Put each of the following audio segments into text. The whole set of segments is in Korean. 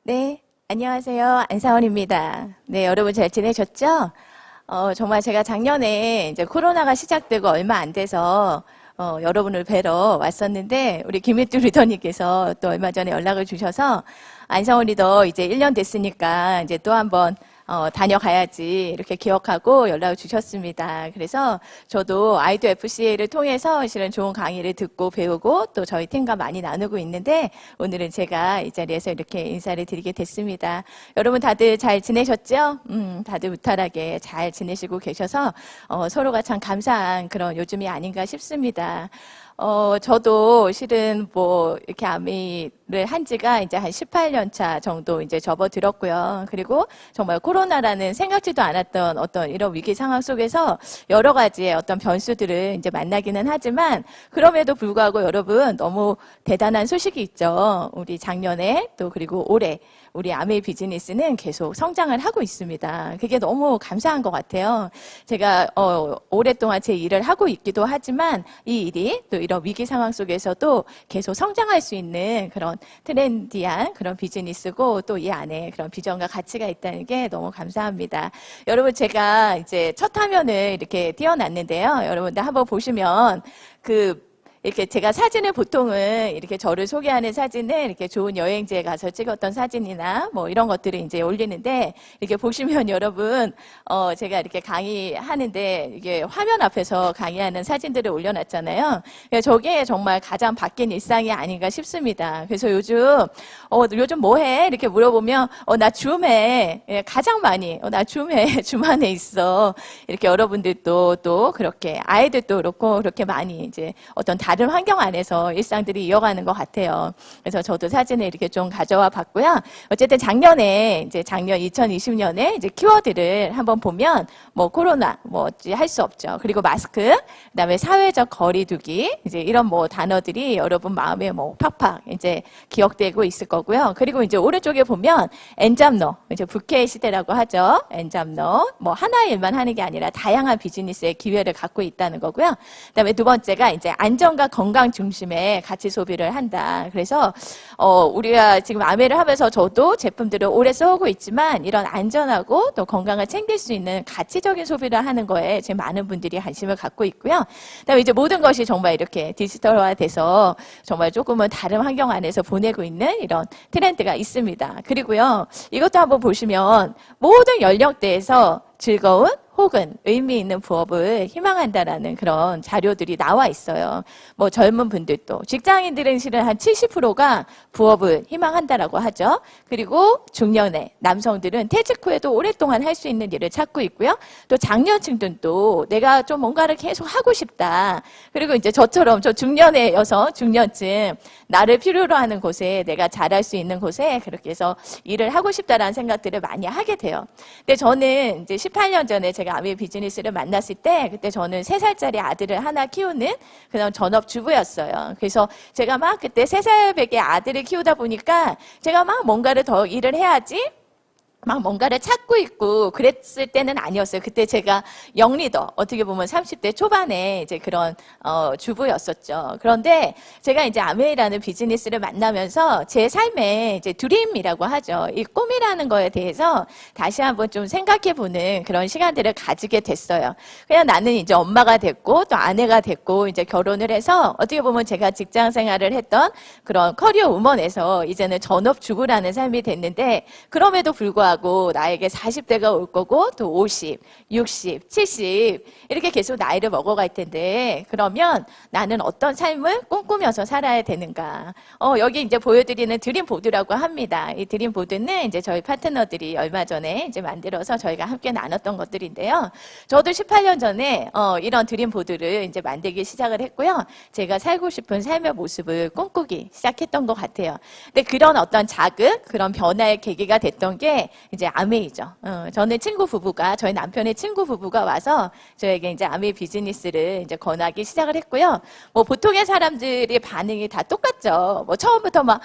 네, 안녕하세요. 안사원입니다. 네, 여러분 잘 지내셨죠? 정말 제가 작년에 이제 코로나가 시작되고 얼마 안 돼서 여러분을 뵈러 왔었는데 우리 김혜주 리더님께서 또 얼마 전에 연락을 주셔서 안사원 리더 이제 1년 됐으니까 이제 또 한번 다녀가야지 이렇게 기억하고 연락을 주셨습니다. 그래서 저도 아이도 FCA를 통해서 실은 좋은 강의를 듣고 배우고 또 저희 팀과 많이 나누고 있는데 오늘은 제가 이 자리에서 이렇게 인사를 드리게 됐습니다. 여러분 다들 잘 지내셨죠? 다들 무탈하게 잘 지내시고 계셔서 서로가 참 감사한 그런 요즘이 아닌가 싶습니다. 저도 실은 이렇게 아미를 한 지가 이제 한 18년 차 정도 이제 접어들었고요. 그리고 정말 코로나라는 생각지도 않았던 어떤 이런 위기 상황 속에서 여러 가지의 어떤 변수들을 이제 만나기는 하지만 그럼에도 불구하고 여러분 너무 대단한 소식이 있죠. 우리 작년에 또 그리고 올해 우리 아메이 비즈니스는 계속 성장을 하고 있습니다. 그게 너무 감사한 것 같아요. 제가 오랫동안 제 일을 하고 있기도 하지만 이 일이 또 이런 위기 상황 속에서도 계속 성장할 수 있는 그런 트렌디한 그런 비즈니스고 또 이 안에 그런 비전과 가치가 있다는 게 너무 감사합니다. 여러분 제가 이제 첫 화면을 이렇게 띄워놨는데요. 여러분들 한번 보시면 이렇게 제가 사진을 보통은 이렇게 저를 소개하는 사진을 이렇게 좋은 여행지에 가서 찍었던 사진이나 뭐 이런 것들을 이제 올리는데 이렇게 보시면 여러분, 제가 이렇게 강의하는데 이게 화면 앞에서 강의하는 사진들을 올려놨잖아요. 저게 정말 가장 바뀐 일상이 아닌가 싶습니다. 그래서 요즘 뭐 해? 이렇게 물어보면, 나 줌해. 예, 가장 많이, 나 줌해. 줌 안에 있어. 이렇게 여러분들도 또 그렇게 아이들도 그렇고 그렇게 많이 이제 어떤 다른 환경 안에서 일상들이 이어가는 것 같아요. 그래서 저도 사진을 이렇게 좀 가져와 봤고요. 어쨌든 작년 2020년에 이제 키워드를 한번 보면, 코로나, 어찌 할 수 없죠. 그리고 마스크, 그 다음에 사회적 거리두기, 이제 이런 단어들이 여러분 마음에 팍팍 이제 기억되고 있을 거고요. 그리고 이제 오른쪽에 보면, 엔잡러, 이제 부캐의 시대라고 하죠. 엔잡러, 하나의 일만 하는 게 아니라 다양한 비즈니스의 기회를 갖고 있다는 거고요. 그 다음에 두 번째가 이제 안전과 건강 중심의 가치 소비를 한다. 그래서 우리가 지금 아메를 하면서 저도 제품들을 오래 써오고 있지만 이런 안전하고 또 건강을 챙길 수 있는 가치적인 소비를 하는 거에 지금 많은 분들이 관심을 갖고 있고요. 그다음에 이제 모든 것이 정말 이렇게 디지털화돼서 정말 조금은 다른 환경 안에서 보내고 있는 이런 트렌드가 있습니다. 그리고요, 이것도 한번 보시면 모든 연령대에서 즐거운 혹은 의미 있는 부업을 희망한다라는 그런 자료들이 나와 있어요. 젊은 분들도 직장인들은 실은 한 70%가 부업을 희망한다라고 하죠. 그리고 중년의 남성들은 퇴직 후에도 오랫동안 할 수 있는 일을 찾고 있고요. 또 장년층들도 내가 좀 뭔가를 계속 하고 싶다. 그리고 이제 저처럼 저 중년의 여성, 중년층 나를 필요로 하는 곳에 내가 잘할 수 있는 곳에 그렇게 해서 일을 하고 싶다라는 생각들을 많이 하게 돼요. 근데 저는 이제 18년 전에 제가 아메 비즈니스를 만났을 때 그때 저는 3살짜리 아들을 하나 키우는 그런 전업주부였어요. 그래서 제가 막 그때 3살밖에 아들을 키우다 보니까 제가 막 뭔가를 더 일을 해야지 막 뭔가를 찾고 있고 그랬을 때는 아니었어요. 그때 제가 영리더, 어떻게 보면 30대 초반에 이제 그런 주부였었죠. 그런데 제가 이제 아메이라는 비즈니스를 만나면서 제 삶에 이제 드림이라고 하죠. 이 꿈이라는 거에 대해서 다시 한번 좀 생각해보는 그런 시간들을 가지게 됐어요. 그냥 나는 이제 엄마가 됐고 또 아내가 됐고 이제 결혼을 해서 어떻게 보면 제가 직장 생활을 했던 그런 커리어 우먼에서 이제는 전업주부라는 삶이 됐는데 그럼에도 불구하고 나에게 40대가 올 거고 또 50, 60, 70 이렇게 계속 나이를 먹어갈 텐데 그러면 나는 어떤 삶을 꿈꾸면서 살아야 되는가? 여기 이제 보여드리는 드림보드라고 합니다. 이 드림보드는 이제 저희 파트너들이 얼마 전에 이제 만들어서 저희가 함께 나눴던 것들인데요. 저도 18년 전에 이런 드림보드를 이제 만들기 시작을 했고요. 제가 살고 싶은 삶의 모습을 꿈꾸기 시작했던 것 같아요. 근데 그런 어떤 자극, 그런 변화의 계기가 됐던 게 이제 아메이죠. 저는 저희 남편의 친구 부부가 와서 저에게 이제 아메이 비즈니스를 이제 권하기 시작을 했고요. 보통의 사람들의 반응이 다 똑같죠. 처음부터 막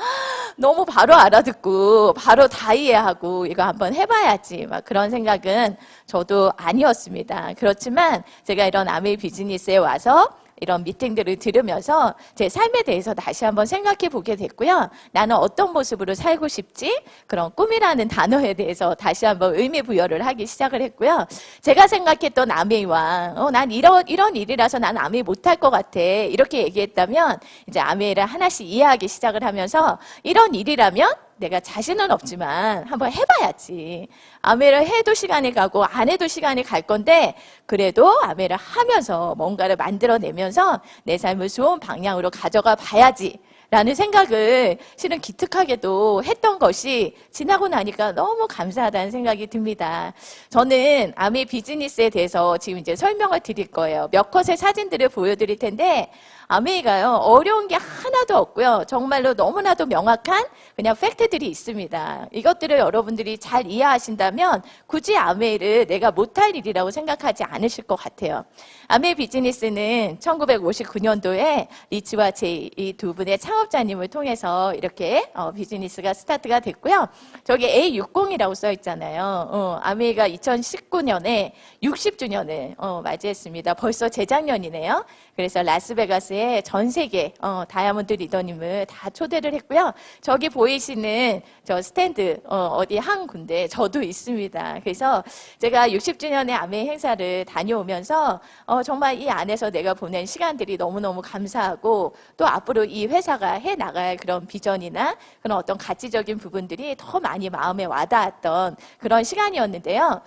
너무 바로 알아듣고 바로 다 이해하고 이거 한번 해봐야지 막 그런 생각은 저도 아니었습니다. 그렇지만 제가 이런 아메이 비즈니스에 와서 이런 미팅들을 들으면서 제 삶에 대해서 다시 한번 생각해 보게 됐고요. 나는 어떤 모습으로 살고 싶지? 그런 꿈이라는 단어에 대해서 다시 한번 의미 부여를 하기 시작을 했고요. 제가 생각했던 아메이와 난 이런 일이라서 난 아메이 못할 것 같아. 이렇게 얘기했다면 이제 아메이를 하나씩 이해하기 시작을 하면서 이런 일이라면 내가 자신은 없지만 한번 해봐야지. 아메를 해도 시간이 가고 안 해도 시간이 갈 건데 그래도 아메를 하면서 뭔가를 만들어내면서 내 삶을 좋은 방향으로 가져가 봐야지. 라는 생각을 실은 기특하게도 했던 것이 지나고 나니까 너무 감사하다는 생각이 듭니다. 저는 아메 비즈니스에 대해서 지금 이제 설명을 드릴 거예요. 몇 컷의 사진들을 보여드릴 텐데 아메이가요, 어려운 게 하나도 없고요. 정말로 너무나도 명확한 그냥 팩트들이 있습니다. 이것들을 여러분들이 잘 이해하신다면 굳이 아메이를 내가 못할 일이라고 생각하지 않으실 것 같아요. 아메이 비즈니스는 1959년도에 리치와 제이 이 두 분의 창업자님을 통해서 이렇게 비즈니스가 스타트가 됐고요. 저기 A60이라고 써 있잖아요. 아메이가 2019년에 60주년을 맞이했습니다. 벌써 재작년이네요. 그래서 라스베가스에 전 세계 다이아몬드 리더님을 다 초대를 했고요. 저기 보이시는 저 스탠드 어디 한 군데 저도 있습니다. 그래서 제가 60주년의 아메이 행사를 다녀오면서 정말 이 안에서 내가 보낸 시간들이 너무너무 감사하고 또 앞으로 이 회사가 해나갈 그런 비전이나 그런 어떤 가치적인 부분들이 더 많이 마음에 와닿았던 그런 시간이었는데요.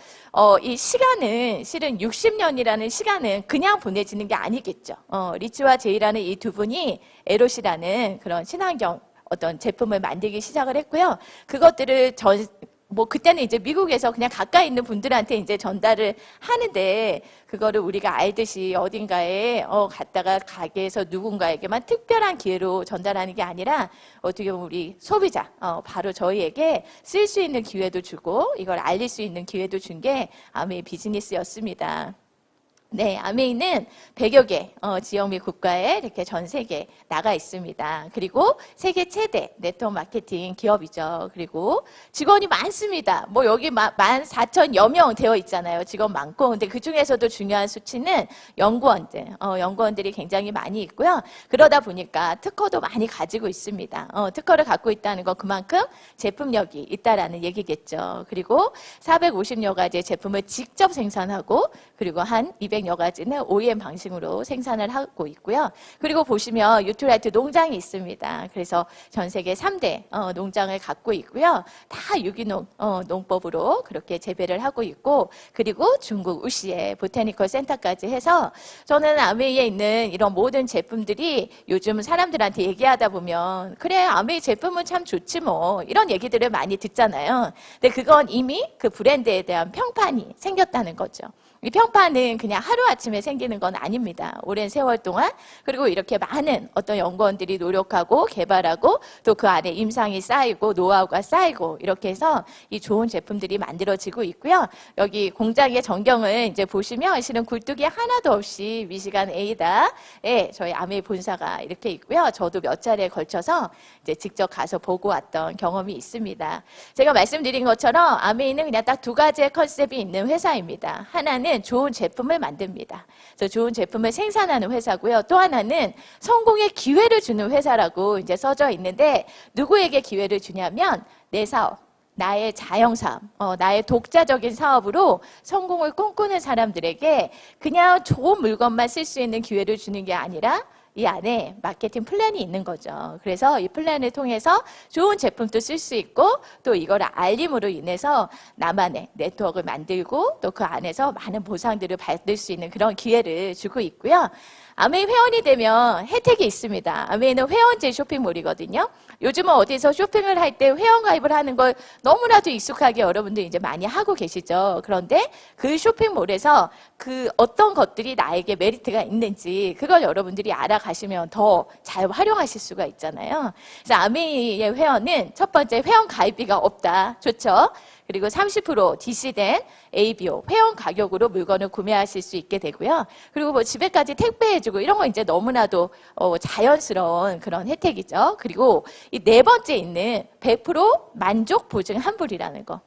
이 시간은 실은 60년이라는 시간은 그냥 보내지는 게 아니겠죠. 리치와 제이라는 이 두 분이 에롯이라는 그런 친환경 어떤 제품을 만들기 시작을 했고요. 그것들을 그때는 이제 미국에서 그냥 가까이 있는 분들한테 이제 전달을 하는데, 그거를 우리가 알듯이 어딘가에 갔다가 가게에서 누군가에게만 특별한 기회로 전달하는 게 아니라 어떻게 보면 우리 소비자, 바로 저희에게 쓸 수 있는 기회도 주고 이걸 알릴 수 있는 기회도 준 게 아메이 비즈니스였습니다. 네, 아메이는 100여 개 지역 및 국가에 이렇게 전 세계 나가 있습니다. 그리고 세계 최대 네트워크 마케팅 기업이죠. 그리고 직원이 많습니다. 뭐 여기 14,000여 명 되어 있잖아요. 직원 많고. 근데 그 중에서도 중요한 수치는 연구원들이 굉장히 많이 있고요. 그러다 보니까 특허도 많이 가지고 있습니다. 특허를 갖고 있다는 건 그만큼 제품력이 있다라는 얘기겠죠. 그리고 450여 가지의 제품을 직접 생산하고, 그리고 한 200여 가지는 OEM 방식으로 생산을 하고 있고요. 그리고 보시면 유트라이트 농장이 있습니다. 그래서 전 세계 3대 농장을 갖고 있고요. 다 유기농 농법으로 그렇게 재배를 하고 있고, 그리고 중국 우시에 보타니컬 센터까지 해서, 저는 아메이에 있는 이런 모든 제품들이 요즘 사람들한테 얘기하다 보면 그래, 아메이 제품은 참 좋지 뭐, 이런 얘기들을 많이 듣잖아요. 근데 그건 이미 그 브랜드에 대한 평판이 생겼다는 거죠. 이 평판은 그냥 하루아침에 생기는 건 아닙니다. 오랜 세월 동안, 그리고 이렇게 많은 어떤 연구원들이 노력하고 개발하고 또 그 안에 임상이 쌓이고 노하우가 쌓이고 이렇게 해서 이 좋은 제품들이 만들어지고 있고요. 여기 공장의 전경을 이제 보시면 실은 굴뚝이 하나도 없이 미시간 에이다에 저희 아메이 본사가 이렇게 있고요. 저도 몇 차례에 걸쳐서 이제 직접 가서 보고 왔던 경험이 있습니다. 제가 말씀드린 것처럼 아메이는 그냥 딱 두 가지의 컨셉이 있는 회사입니다. 하나는 좋은 제품을 만듭니다. 그래서 좋은 제품을 생산하는 회사고요. 또 하나는 성공의 기회를 주는 회사라고 이제 써져 있는데, 누구에게 기회를 주냐면 내 사업, 나의 자영사업, 나의 독자적인 사업으로 성공을 꿈꾸는 사람들에게 그냥 좋은 물건만 쓸 수 있는 기회를 주는 게 아니라 이 안에 마케팅 플랜이 있는 거죠. 그래서 이 플랜을 통해서 좋은 제품도 쓸 수 있고, 또 이걸 알림으로 인해서 나만의 네트워크를 만들고 또 그 안에서 많은 보상들을 받을 수 있는 그런 기회를 주고 있고요. 아메이 회원이 되면 혜택이 있습니다. 아메이는 회원제 쇼핑몰이거든요. 요즘은 어디서 쇼핑을 할 때 회원 가입을 하는 걸 너무나도 익숙하게 여러분들 이제 많이 하고 계시죠. 그런데 그 쇼핑몰에서 그 어떤 것들이 나에게 메리트가 있는지 그걸 여러분들이 알아가시면 더 잘 활용하실 수가 있잖아요. 그래서 아메이의 회원은 첫 번째, 회원 가입비가 없다. 좋죠? 그리고 30% DC된 ABO, 회원 가격으로 물건을 구매하실 수 있게 되고요. 그리고 뭐 집에까지 택배해주고 이런 거 이제 너무나도 자연스러운 그런 혜택이죠. 그리고 이 네 번째 있는 100% 만족 보증 환불이라는 거.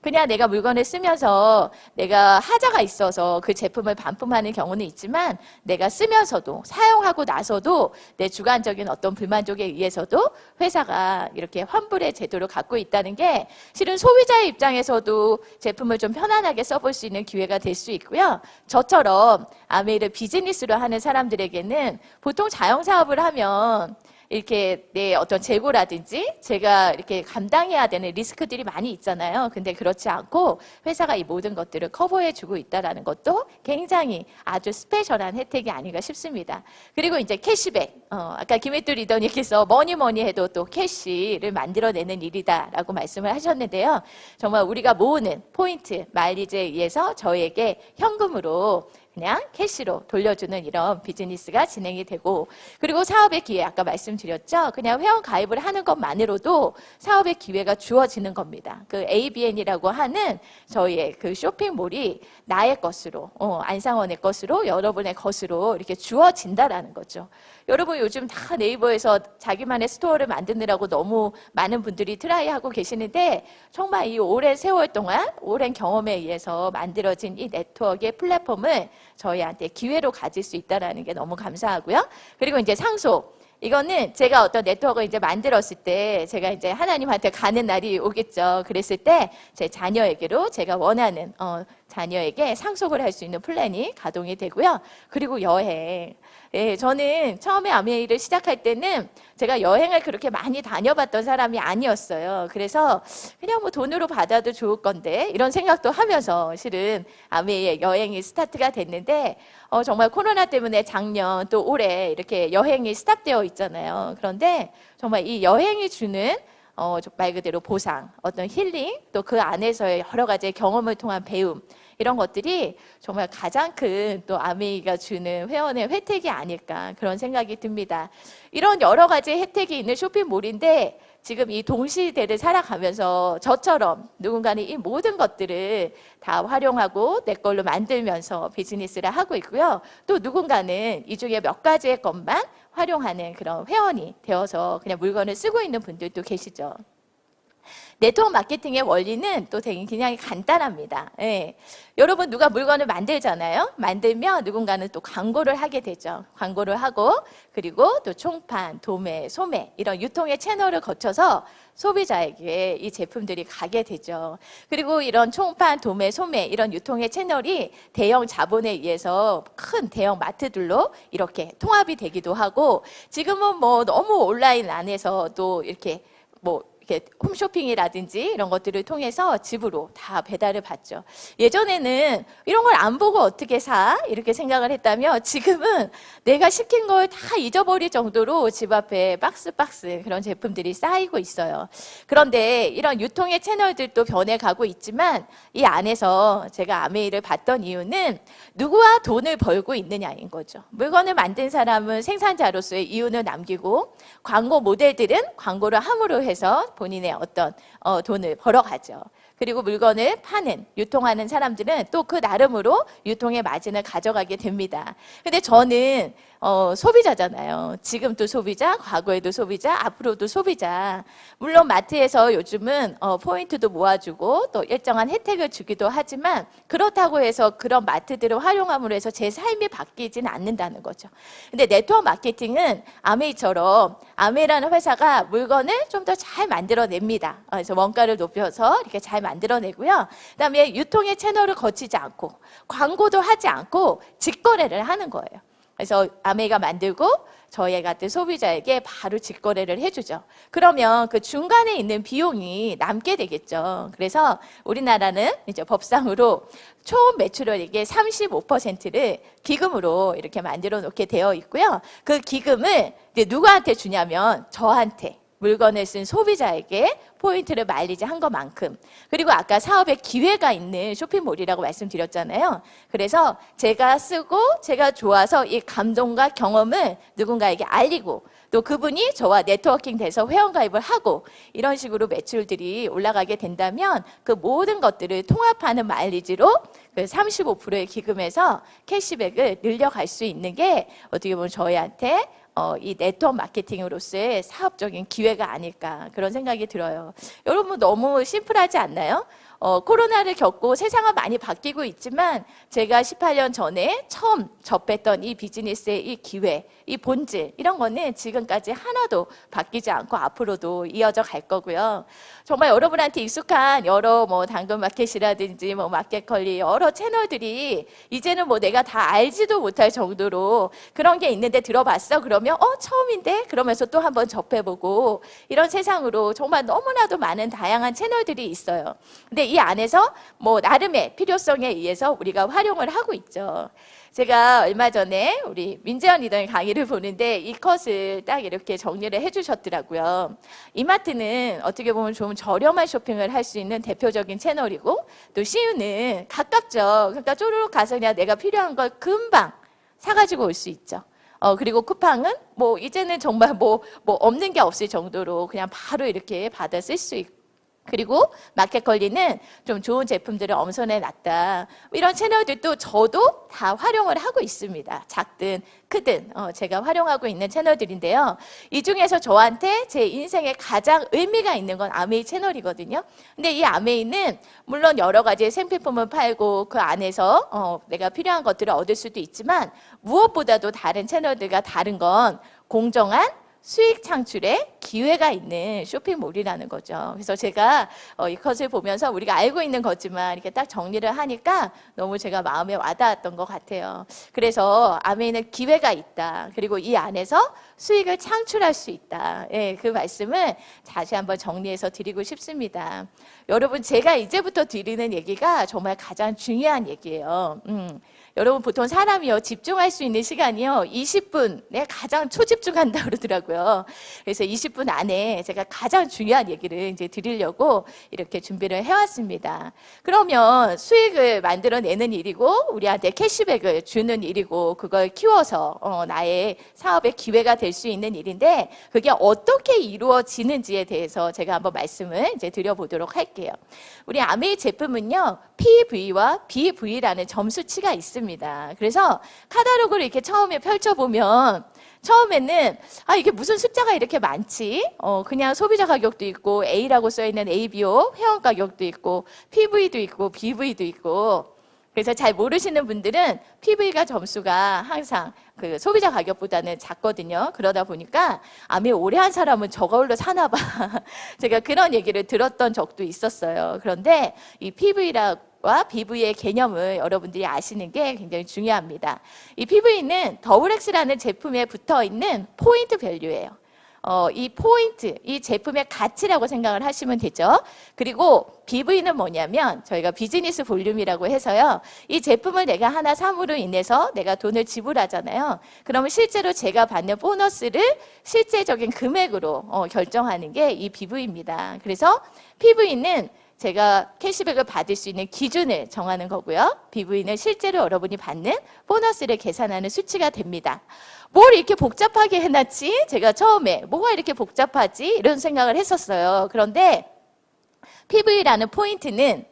그냥 내가 물건을 쓰면서 내가 하자가 있어서 그 제품을 반품하는 경우는 있지만 내가 쓰면서도 사용하고 나서도 내 주관적인 어떤 불만족에 의해서도 회사가 이렇게 환불의 제도를 갖고 있다는 게 실은 소비자의 입장에서도 제품을 좀 편안하게 써볼 수 있는 기회가 될 수 있고요. 저처럼 아메이를 비즈니스로 하는 사람들에게는 보통 자영사업을 하면 이렇게 내 어떤 재고라든지 제가 이렇게 감당해야 되는 리스크들이 많이 있잖아요. 근데 그렇지 않고 회사가 이 모든 것들을 커버해주고 있다는 것도 굉장히 아주 스페셜한 혜택이 아닌가 싶습니다. 그리고 이제 캐시백. 아까 김혜뚜 리더님께서 뭐니 해도 또 캐시를 만들어내는 일이다라고 말씀을 하셨는데요. 정말 우리가 모으는 포인트, 마일리지에 의해서 저에게 현금으로 그냥 캐시로 돌려주는 이런 비즈니스가 진행이 되고, 그리고 사업의 기회 아까 말씀드렸죠. 그냥 회원 가입을 하는 것만으로도 사업의 기회가 주어지는 겁니다. 그 ABN이라고 하는 저희의 그 쇼핑몰이 나의 것으로, 안상원의 것으로, 여러분의 것으로 이렇게 주어진다라는 거죠. 여러분 요즘 다 네이버에서 자기만의 스토어를 만드느라고 너무 많은 분들이 트라이하고 계시는데 정말 이 오랜 세월 동안 오랜 경험에 의해서 만들어진 이 네트워크의 플랫폼을 저희한테 기회로 가질 수 있다는 게 너무 감사하고요. 그리고 이제 상속. 이거는 제가 어떤 네트워크를 이제 만들었을 때 제가 이제 하나님한테 가는 날이 오겠죠. 그랬을 때 제 자녀에게로 제가 원하는 자녀에게 상속을 할 수 있는 플랜이 가동이 되고요. 그리고 여행. 예, 저는 처음에 아메이를 시작할 때는 제가 여행을 그렇게 많이 다녀봤던 사람이 아니었어요. 그래서 그냥 뭐 돈으로 받아도 좋을 건데 이런 생각도 하면서 실은 아메이의 여행이 스타트가 됐는데 정말 코로나 때문에 작년 또 올해 이렇게 여행이 스탑되어 있잖아요. 그런데 정말 이 여행이 주는 말 그대로 보상, 어떤 힐링, 또 그 안에서의 여러 가지의 경험을 통한 배움, 이런 것들이 정말 가장 큰 또 아메이가 주는 회원의 혜택이 아닐까 그런 생각이 듭니다. 이런 여러 가지 혜택이 있는 쇼핑몰인데 지금 이 동시대를 살아가면서 저처럼 누군가는 이 모든 것들을 다 활용하고 내 걸로 만들면서 비즈니스를 하고 있고요. 또 누군가는 이 중에 몇 가지의 것만 활용하는 그런 회원이 되어서 그냥 물건을 쓰고 있는 분들도 계시죠. 네트워크 마케팅의 원리는 또 되게 굉장히 간단합니다. 예. 여러분 누가 물건을 만들잖아요. 만들면 누군가는 또 광고를 하게 되죠. 광고를 하고 그리고 또 총판, 도매, 소매 이런 유통의 채널을 거쳐서 소비자에게 이 제품들이 가게 되죠. 그리고 이런 총판, 도매, 소매 이런 유통의 채널이 대형 자본에 의해서 큰 대형 마트들로 이렇게 통합이 되기도 하고 지금은 뭐 너무 온라인 안에서도 이렇게 이렇게 홈쇼핑이라든지 이런 것들을 통해서 집으로 다 배달을 받죠. 예전에는 이런 걸 안 보고 어떻게 사? 이렇게 생각을 했다면 지금은 내가 시킨 걸 다 잊어버릴 정도로 집 앞에 박스 그런 제품들이 쌓이고 있어요. 그런데 이런 유통의 채널들도 변해가고 있지만 이 안에서 제가 아메이를 봤던 이유는 누구와 돈을 벌고 있느냐인 거죠. 물건을 만든 사람은 생산자로서의 이윤을 남기고 광고 모델들은 광고를 함으로 해서 본인의 어떤 돈을 벌어가죠. 그리고 물건을 파는, 유통하는 사람들은 또 그 나름으로 유통의 마진을 가져가게 됩니다. 근데 저는 소비자잖아요. 지금도 소비자, 과거에도 소비자, 앞으로도 소비자. 물론 마트에서 요즘은 포인트도 모아주고 또 일정한 혜택을 주기도 하지만 그렇다고 해서 그런 마트들을 활용함으로 해서 제 삶이 바뀌지는 않는다는 거죠. 근데 네트워크 마케팅은 아메이처럼 아메이라는 회사가 물건을 좀 더 잘 만들어냅니다. 그래서 원가를 높여서 이렇게 잘 만들어내고요. 그다음에 유통의 채널을 거치지 않고 광고도 하지 않고 직거래를 하는 거예요. 그래서 아메이가 만들고 저희 같은 소비자에게 바로 직거래를 해주죠. 그러면 그 중간에 있는 비용이 남게 되겠죠. 그래서 우리나라는 이제 법상으로 총 매출액의 35%를 기금으로 이렇게 만들어 놓게 되어 있고요. 그 기금을 이제 누구한테 주냐면 저한테, 물건을 쓴 소비자에게 포인트를 마일리지 한 것만큼, 그리고 아까 사업에 기회가 있는 쇼핑몰이라고 말씀드렸잖아요. 그래서 제가 쓰고 제가 좋아서 이 감동과 경험을 누군가에게 알리고 또 그분이 저와 네트워킹 돼서 회원가입을 하고 이런 식으로 매출들이 올라가게 된다면 그 모든 것들을 통합하는 마일리지로 그 35%의 기금에서 캐시백을 늘려갈 수 있는 게 어떻게 보면 저희한테 이 네트워크 마케팅으로서의 사업적인 기회가 아닐까 그런 생각이 들어요. 여러분 너무 심플하지 않나요? 코로나를 겪고 세상은 많이 바뀌고 있지만 제가 18년 전에 처음 접했던 이 비즈니스의 이 기회, 이 본질 이런 거는 지금까지 하나도 바뀌지 않고 앞으로도 이어져 갈 거고요. 정말 여러분한테 익숙한 여러 뭐 당근마켓이라든지 뭐 마켓컬리 여러 채널들이 이제는 뭐 내가 다 알지도 못할 정도로 그런 게 있는데 들어봤어? 그러면 처음인데? 그러면서 또 한번 접해보고 이런 세상으로 정말 너무나도 많은 다양한 채널들이 있어요. 근데 이 안에서 뭐 나름의 필요성에 의해서 우리가 활용을 하고 있죠. 제가 얼마 전에 우리 민재현 리더의 강의를 보는데 이 컷을 딱 이렇게 정리를 해주셨더라고요. 이마트는 어떻게 보면 좀 저렴한 쇼핑을 할 수 있는 대표적인 채널이고 또 CU는 가깝죠. 그러니까 쪼르륵 가서 그냥 내가 필요한 걸 금방 사가지고 올 수 있죠. 그리고 쿠팡은 뭐 이제는 정말 뭐 없는 게 없을 정도로 그냥 바로 이렇게 받아 쓸 수 있고 그리고 마켓컬리는 좀 좋은 제품들을 엄선해 놨다. 이런 채널들도 저도 다 활용을 하고 있습니다. 작든 크든 제가 활용하고 있는 채널들인데요. 이 중에서 저한테 제 인생에 가장 의미가 있는 건 아메이 채널이거든요. 근데 이 아메이는 물론 여러 가지 생필품을 팔고 그 안에서 내가 필요한 것들을 얻을 수도 있지만 무엇보다도 다른 채널들과 다른 건 공정한 수익 창출에 기회가 있는 쇼핑몰이라는 거죠. 그래서 제가 이 컷을 보면서 우리가 알고 있는 거지만 이렇게 딱 정리를 하니까 너무 제가 마음에 와닿았던 것 같아요. 그래서 아메이는 기회가 있다. 그리고 이 안에서 수익을 창출할 수 있다. 예, 그 말씀을 다시 한번 정리해서 드리고 싶습니다. 여러분 제가 이제부터 드리는 얘기가 정말 가장 중요한 얘기예요. 여러분 보통 사람이요 집중할 수 있는 시간이요 20분에 가장 초집중한다 그러더라고요. 그래서 20분 안에 제가 가장 중요한 얘기를 이제 드리려고 이렇게 준비를 해왔습니다. 그러면 수익을 만들어내는 일이고 우리한테 캐시백을 주는 일이고 그걸 키워서 나의 사업의 기회가 될 수 있는 일인데 그게 어떻게 이루어지는지에 대해서 제가 한번 말씀을 이제 드려보도록 할게요. 우리 아메이 제품은요 PV와 BV라는 점수치가 있습니다. 그래서 카탈로그를 이렇게 처음에 펼쳐보면 처음에는 이게 무슨 숫자가 이렇게 많지? 그냥 소비자 가격도 있고 A라고 써있는 ABO 회원 가격도 있고 PV도 있고 BV도 있고 그래서 잘 모르시는 분들은 PV가 점수가 항상 그 소비자 가격보다는 작거든요. 그러다 보니까 아메이 오래 한 사람은 저걸로 사나 봐. 제가 그런 얘기를 들었던 적도 있었어요. 그런데 이 PV와 BV의 개념을 여러분들이 아시는 게 굉장히 중요합니다. 이 PV는 더블엑스라는 제품에 붙어 있는 포인트 밸류예요. 이 포인트, 이 제품의 가치라고 생각을 하시면 되죠. 그리고 BV는 뭐냐면 저희가 비즈니스 볼륨이라고 해서요. 이 제품을 내가 하나 삼으로 인해서 내가 돈을 지불하잖아요. 그러면 실제로 제가 받는 보너스를 실제적인 금액으로 결정하는 게 이 BV입니다. 그래서 PV는 제가 캐시백을 받을 수 있는 기준을 정하는 거고요. BV는 실제로 여러분이 받는 보너스를 계산하는 수치가 됩니다. 뭘 이렇게 복잡하게 해놨지? 제가 처음에 뭐가 이렇게 복잡하지? 이런 생각을 했었어요. 그런데 PV라는 포인트는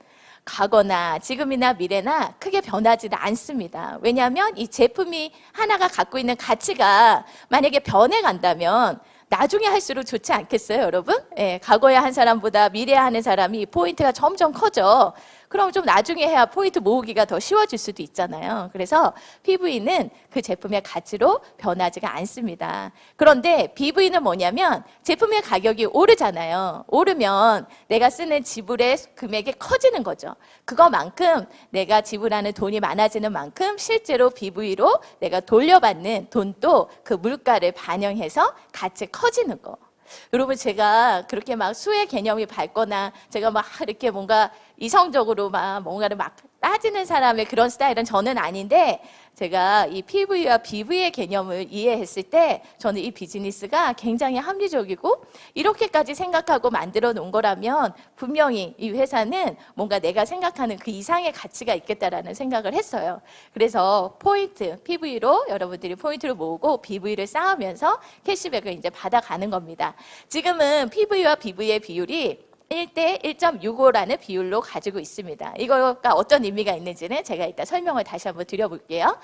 과거나 지금이나 미래나 크게 변하지는 않습니다. 왜냐하면 이 제품이 하나가 갖고 있는 가치가 만약에 변해간다면 나중에 할수록 좋지 않겠어요, 여러분? 예, 과거에 한 사람보다 미래에 하는 사람이 포인트가 점점 커져. 그럼 좀 나중에 해야 포인트 모으기가 더 쉬워질 수도 있잖아요. 그래서 PV는 그 제품의 가치로 변하지가 않습니다. 그런데 BV는 뭐냐면 제품의 가격이 오르잖아요. 오르면 내가 쓰는 지불의 금액이 커지는 거죠. 그거만큼 내가 지불하는 돈이 많아지는 만큼 실제로 BV로 내가 돌려받는 돈도 그 물가를 반영해서 같이 커지는 거. 여러분 제가 그렇게 막 수의 개념이 밝거나 제가 막 이렇게 뭔가 이성적으로 막 뭔가를 막 따지는 사람의 그런 스타일은 저는 아닌데 제가 이 PV와 BV의 개념을 이해했을 때 저는 이 비즈니스가 굉장히 합리적이고 이렇게까지 생각하고 만들어 놓은 거라면 분명히 이 회사는 뭔가 내가 생각하는 그 이상의 가치가 있겠다라는 생각을 했어요. 그래서 포인트, PV로 여러분들이 포인트를 모으고 BV를 쌓으면서 캐시백을 이제 받아가는 겁니다. 지금은 PV와 BV의 비율이 1대 1.65라는 비율로 가지고 있습니다. 이거가 어떤 의미가 있는지는 제가 이따 설명을 다시 한번 드려볼게요.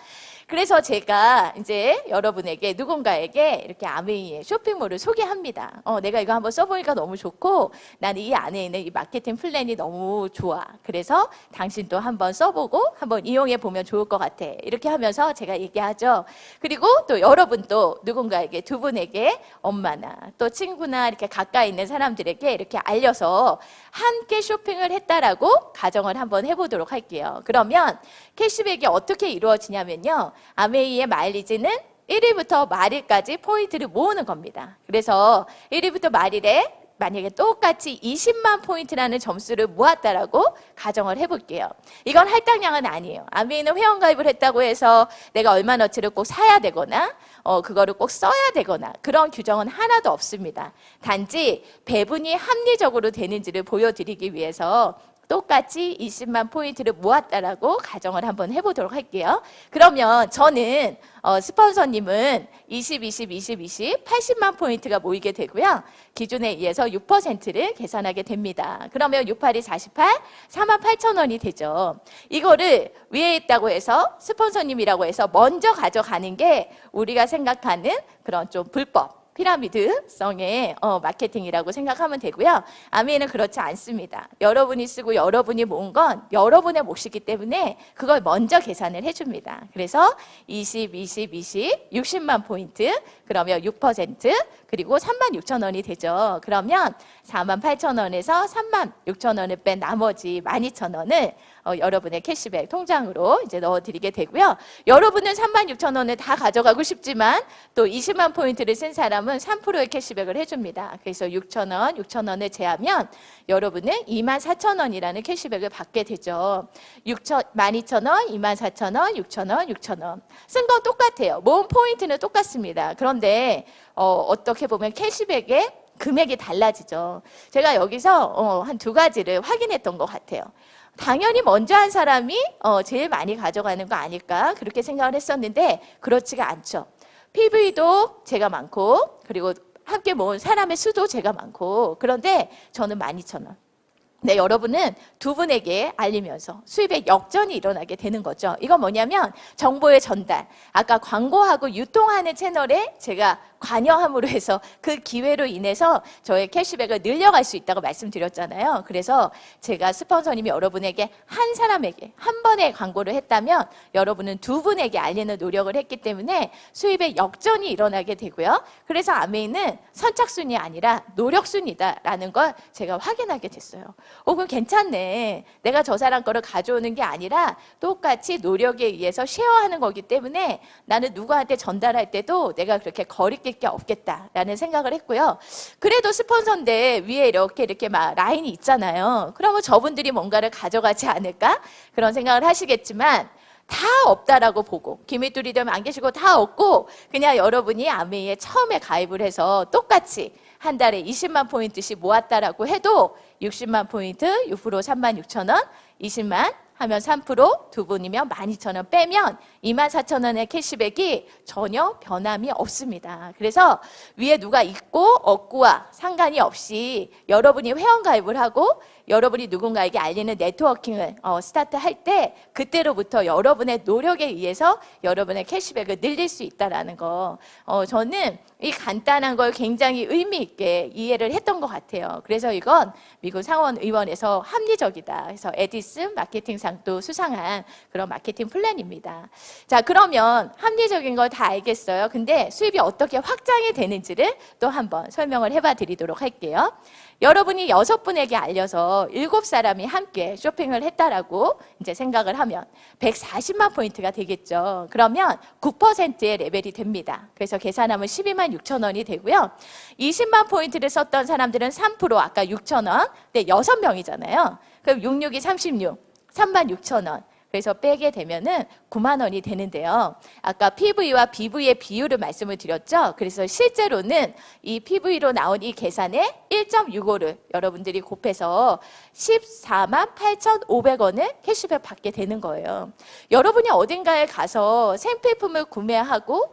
그래서 제가 이제 여러분에게 누군가에게 이렇게 아메이의 쇼핑몰을 소개합니다. 내가 이거 한번 써보니까 너무 좋고 나는 이 안에 있는 이 마케팅 플랜이 너무 좋아. 그래서 당신도 한번 써보고 한번 이용해 보면 좋을 것 같아. 이렇게 하면서 제가 얘기하죠. 그리고 또 여러분도 누군가에게 두 분에게 엄마나 또 친구나 이렇게 가까이 있는 사람들에게 이렇게 알려서 함께 쇼핑을 했다라고 가정을 한번 해보도록 할게요. 그러면 캐시백이 어떻게 이루어지냐면요. 아메이의 마일리지는 1일부터 말일까지 포인트를 모으는 겁니다. 그래서 1일부터 말일에 만약에 똑같이 20만 포인트라는 점수를 모았다라고 가정을 해볼게요. 이건 할당량은 아니에요. 아메이는 회원가입을 했다고 해서 내가 얼마너치를 꼭 사야 되거나 그거를 꼭 써야 되거나 그런 규정은 하나도 없습니다. 단지 배분이 합리적으로 되는지를 보여드리기 위해서 똑같이 20만 포인트를 모았다라고 가정을 한번 해보도록 할게요. 그러면 저는 스폰서님은 20, 20, 20, 20, 80만 포인트가 모이게 되고요. 기준에 의해서 6%를 계산하게 됩니다. 그러면 6, 8이 48, 4만 8천 원이 되죠. 이거를 위에 있다고 해서 스폰서님이라고 해서 먼저 가져가는 게 우리가 생각하는 그런 좀 불법 피라미드성의 마케팅이라고 생각하면 되고요. 아메이는 그렇지 않습니다. 여러분이 쓰고 여러분이 모은 건 여러분의 몫이기 때문에 그걸 먼저 계산을 해줍니다. 그래서 20, 20, 20, 60만 포인트, 그러면 6%, 그리고 3만 6천 원이 되죠. 그러면 4만 8천 원에서 3만 6천 원을 뺀 나머지 12,000원을 여러분의 캐시백 통장으로 이제 넣어드리게 되고요. 여러분은 3만 6천 원을 다 가져가고 싶지만 또 20만 포인트를 쓴 사람은 3%의 캐시백을 해줍니다. 그래서 6천 원, 6천 원을 제하면 여러분은 2만 4천 원이라는 캐시백을 받게 되죠. 12,000원, 2만 4천 원, 6천 원, 6천 원. 쓴 건 똑같아요. 모은 포인트는 똑같습니다. 그런데 어떻게 보면 캐시백의 금액이 달라지죠. 제가 여기서 한 두 가지를 확인했던 것 같아요. 당연히 먼저 한 사람이 제일 많이 가져가는 거 아닐까 그렇게 생각을 했었는데 그렇지가 않죠. PV도 제가 많고 그리고 함께 모은 사람의 수도 제가 많고 그런데 저는 12,000원. 네, 여러분은 두 분에게 알리면서 수입의 역전이 일어나게 되는 거죠. 이건 뭐냐면 정보의 전달. 아까 광고하고 유통하는 채널에 제가 관여함으로 해서 그 기회로 인해서 저의 캐시백을 늘려갈 수 있다고 말씀드렸잖아요. 그래서 제가 스폰서님이 여러분에게 한 사람에게 한 번의 광고를 했다면 여러분은 두 분에게 알리는 노력을 했기 때문에 수입의 역전이 일어나게 되고요. 그래서 아메이는 선착순이 아니라 노력순이다라는 걸 제가 확인하게 됐어요. 그럼 괜찮네. 내가 저 사람 거를 가져오는 게 아니라 똑같이 노력에 의해서 쉐어하는 거기 때문에 나는 누구한테 전달할 때도 내가 그렇게 거리낄 게 없겠다라는 생각을 했고요. 그래도 스폰서인데 위에 이렇게 막 라인이 있잖아요. 그러면 저분들이 뭔가를 가져가지 않을까? 그런 생각을 하시겠지만 다 없다라고 보고 기밀투리들 안 계시고 다 없고 그냥 여러분이 아메이에 처음에 가입을 해서 똑같이 한 달에 20만 포인트씩 모았다라고 해도 60만 포인트, 6% 3만 6천 원, 20만 하면 3%, 두 분이면 12,000원 빼면 24,000원의 캐시백이 전혀 변함이 없습니다. 그래서 위에 누가 있고 없고와 상관이 없이 여러분이 회원가입을 하고 여러분이 누군가에게 알리는 네트워킹을 스타트할 때 그때로부터 여러분의 노력에 의해서 여러분의 캐시백을 늘릴 수 있다는 거 저는 이 간단한 걸 굉장히 의미 있게 이해를 했던 것 같아요. 그래서 이건 미국 상원의원에서 합리적이다. 그래서 에디슨 마케팅상도 수상한 그런 마케팅 플랜입니다. 자, 그러면 합리적인 걸 다 알겠어요. 근데 수입이 어떻게 확장이 되는지를 또 한번 설명을 해봐 드리도록 할게요. 여러분이 6분에게 알려서 7사람이 함께 쇼핑을 했다라고 이제 생각을 하면 140만 포인트가 되겠죠. 그러면 9%의 레벨이 됩니다. 그래서 계산하면 12만 6천 원이 되고요. 20만 포인트를 썼던 사람들은 3%, 아까 6천 원. 근데 6명이잖아요. 그럼 66이 36, 3만 6천 원. 그래서 빼게 되면은 9만 원이 되는데요. 아까 PV와 BV의 비율을 말씀을 드렸죠. 그래서 실제로는 이 PV로 나온 이 계산에 1.65를 여러분들이 곱해서 14만 8,500원을 캐시백 받게 되는 거예요. 여러분이 어딘가에 가서 생필품을 구매하고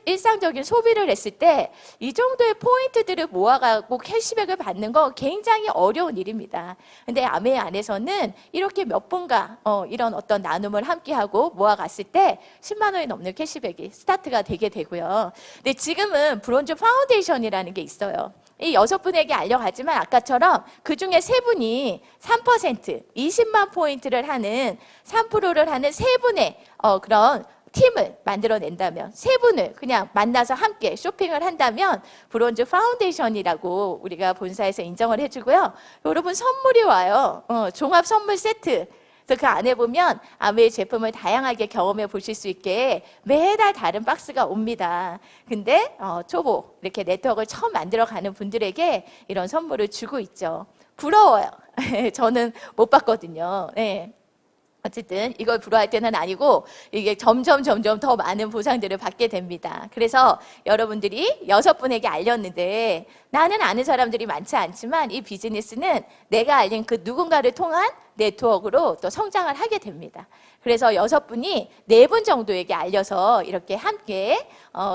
일상적인 소비를 했을 때 이 정도의 포인트들을 모아가고 캐시백을 받는 거 굉장히 어려운 일입니다. 근데 아메 안에서는 이렇게 몇 분과 이런 어떤 나눔을 함께하고 모아갔을 때 10만 원이 넘는 캐시백이 스타트가 되게 되고요. 근데 지금은 브론즈 파운데이션이라는 게 있어요. 이 6분에게 알려가지만 아까처럼 그 중에 3분이 3%, 20만 포인트를 하는 3%를 하는 3분의 그런 팀을 만들어낸다면, 3분을 그냥 만나서 함께 쇼핑을 한다면 브론즈 파운데이션이라고 우리가 본사에서 인정을 해주고요. 여러분 선물이 와요. 종합 선물 세트. 그래서 그 안에 보면 아메의 제품을 다양하게 경험해 보실 수 있게 매달 다른 박스가 옵니다. 근데 초보 이렇게 네트워크를 처음 만들어가는 분들에게 이런 선물을 주고 있죠. 부러워요. 저는 못 봤거든요. 네. 어쨌든 이걸 부러워할 때는 아니고 이게 점점 더 많은 보상들을 받게 됩니다. 그래서 여러분들이 6분에게 알렸는데 나는 아는 사람들이 많지 않지만 이 비즈니스는 내가 알린 그 누군가를 통한 네트워크로 또 성장을 하게 됩니다. 그래서 6분이 4분 정도에게 알려서 이렇게 함께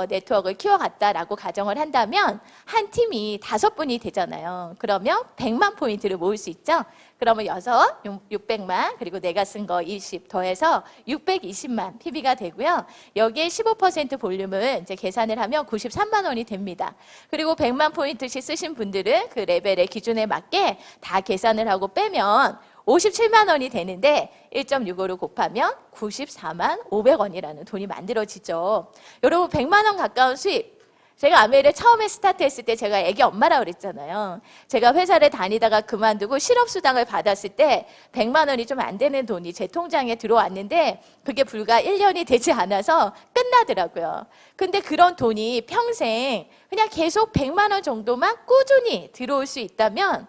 네트워크를 키워갔다라고 가정을 한다면 한 팀이 5분이 되잖아요. 그러면 100만 포인트를 모을 수 있죠. 그러면 600만 그리고 내가 쓴 거 20 더해서 620만 PB가 되고요. 여기에 15% 볼륨을 이제 계산을 하면 93만 원이 됩니다. 그리고 100만 포인트씩 쓰신 분들은 그 레벨의 기준에 맞게 다 계산을 하고 빼면 57만 원이 되는데 1.65를 곱하면 94만 500원이라는 돈이 만들어지죠. 여러분 100만 원 가까운 수입. 제가 아메를 처음에 스타트했을 때 제가 애기 엄마라고 그랬잖아요. 제가 회사를 다니다가 그만두고 실업수당을 받았을 때 100만 원이 좀 안 되는 돈이 제 통장에 들어왔는데 그게 불과 1년이 되지 않아서 끝나더라고요. 근데 그런 돈이 평생 그냥 계속 100만 원 정도만 꾸준히 들어올 수 있다면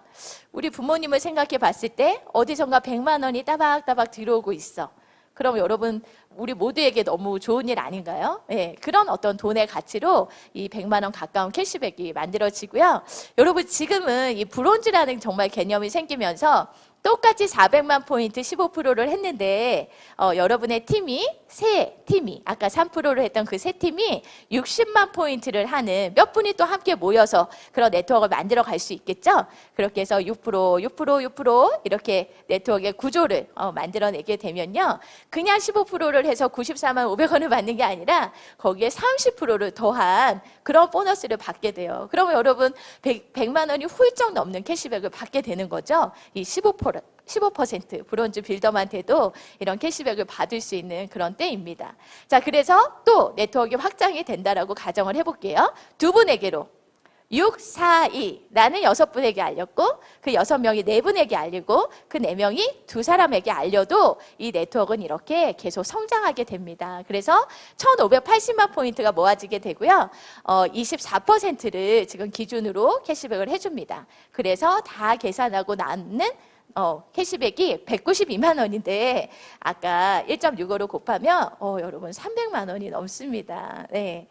우리 부모님을 생각해 봤을 때 어디선가 100만 원이 따박따박 들어오고 있어. 그럼 여러분 우리 모두에게 너무 좋은 일 아닌가요? 네, 그런 어떤 돈의 가치로 이 100만 원 가까운 캐시백이 만들어지고요. 여러분 지금은 이 브론즈라는 정말 개념이 생기면서 똑같이 400만 포인트 15%를 했는데 여러분의 팀이 세 팀이 아까 3%를 했던 그 세 팀이 60만 포인트를 하는 몇 분이 또 함께 모여서 그런 네트워크를 만들어 갈 수 있겠죠. 그렇게 해서 6% 이렇게 네트워크의 구조를 만들어내게 되면요. 그냥 15%를 해서 94만 500원을 받는 게 아니라 거기에 30%를 더한 그런 보너스를 받게 돼요. 그러면 여러분 100만 원이 훌쩍 넘는 캐시백을 받게 되는 거죠. 이 15% 브론즈 빌더한테도 이런 캐시백을 받을 수 있는 그런 때입니다. 자, 그래서 또 네트워크 확장이 된다라고 가정을 해볼게요. 두 분에게로 6, 4, 2 나는 6분에게 알렸고 그 6명이 4분에게 알리고 그 4명이 2사람에게 알려도 이 네트워크는 이렇게 계속 성장하게 됩니다. 그래서 1580만 포인트가 모아지게 되고요. 24%를 지금 기준으로 캐시백을 해줍니다. 그래서 다 계산하고 남는 캐시백이 192만 원인데 아까 1.65로 곱하면 여러분 300만 원이 넘습니다. 네.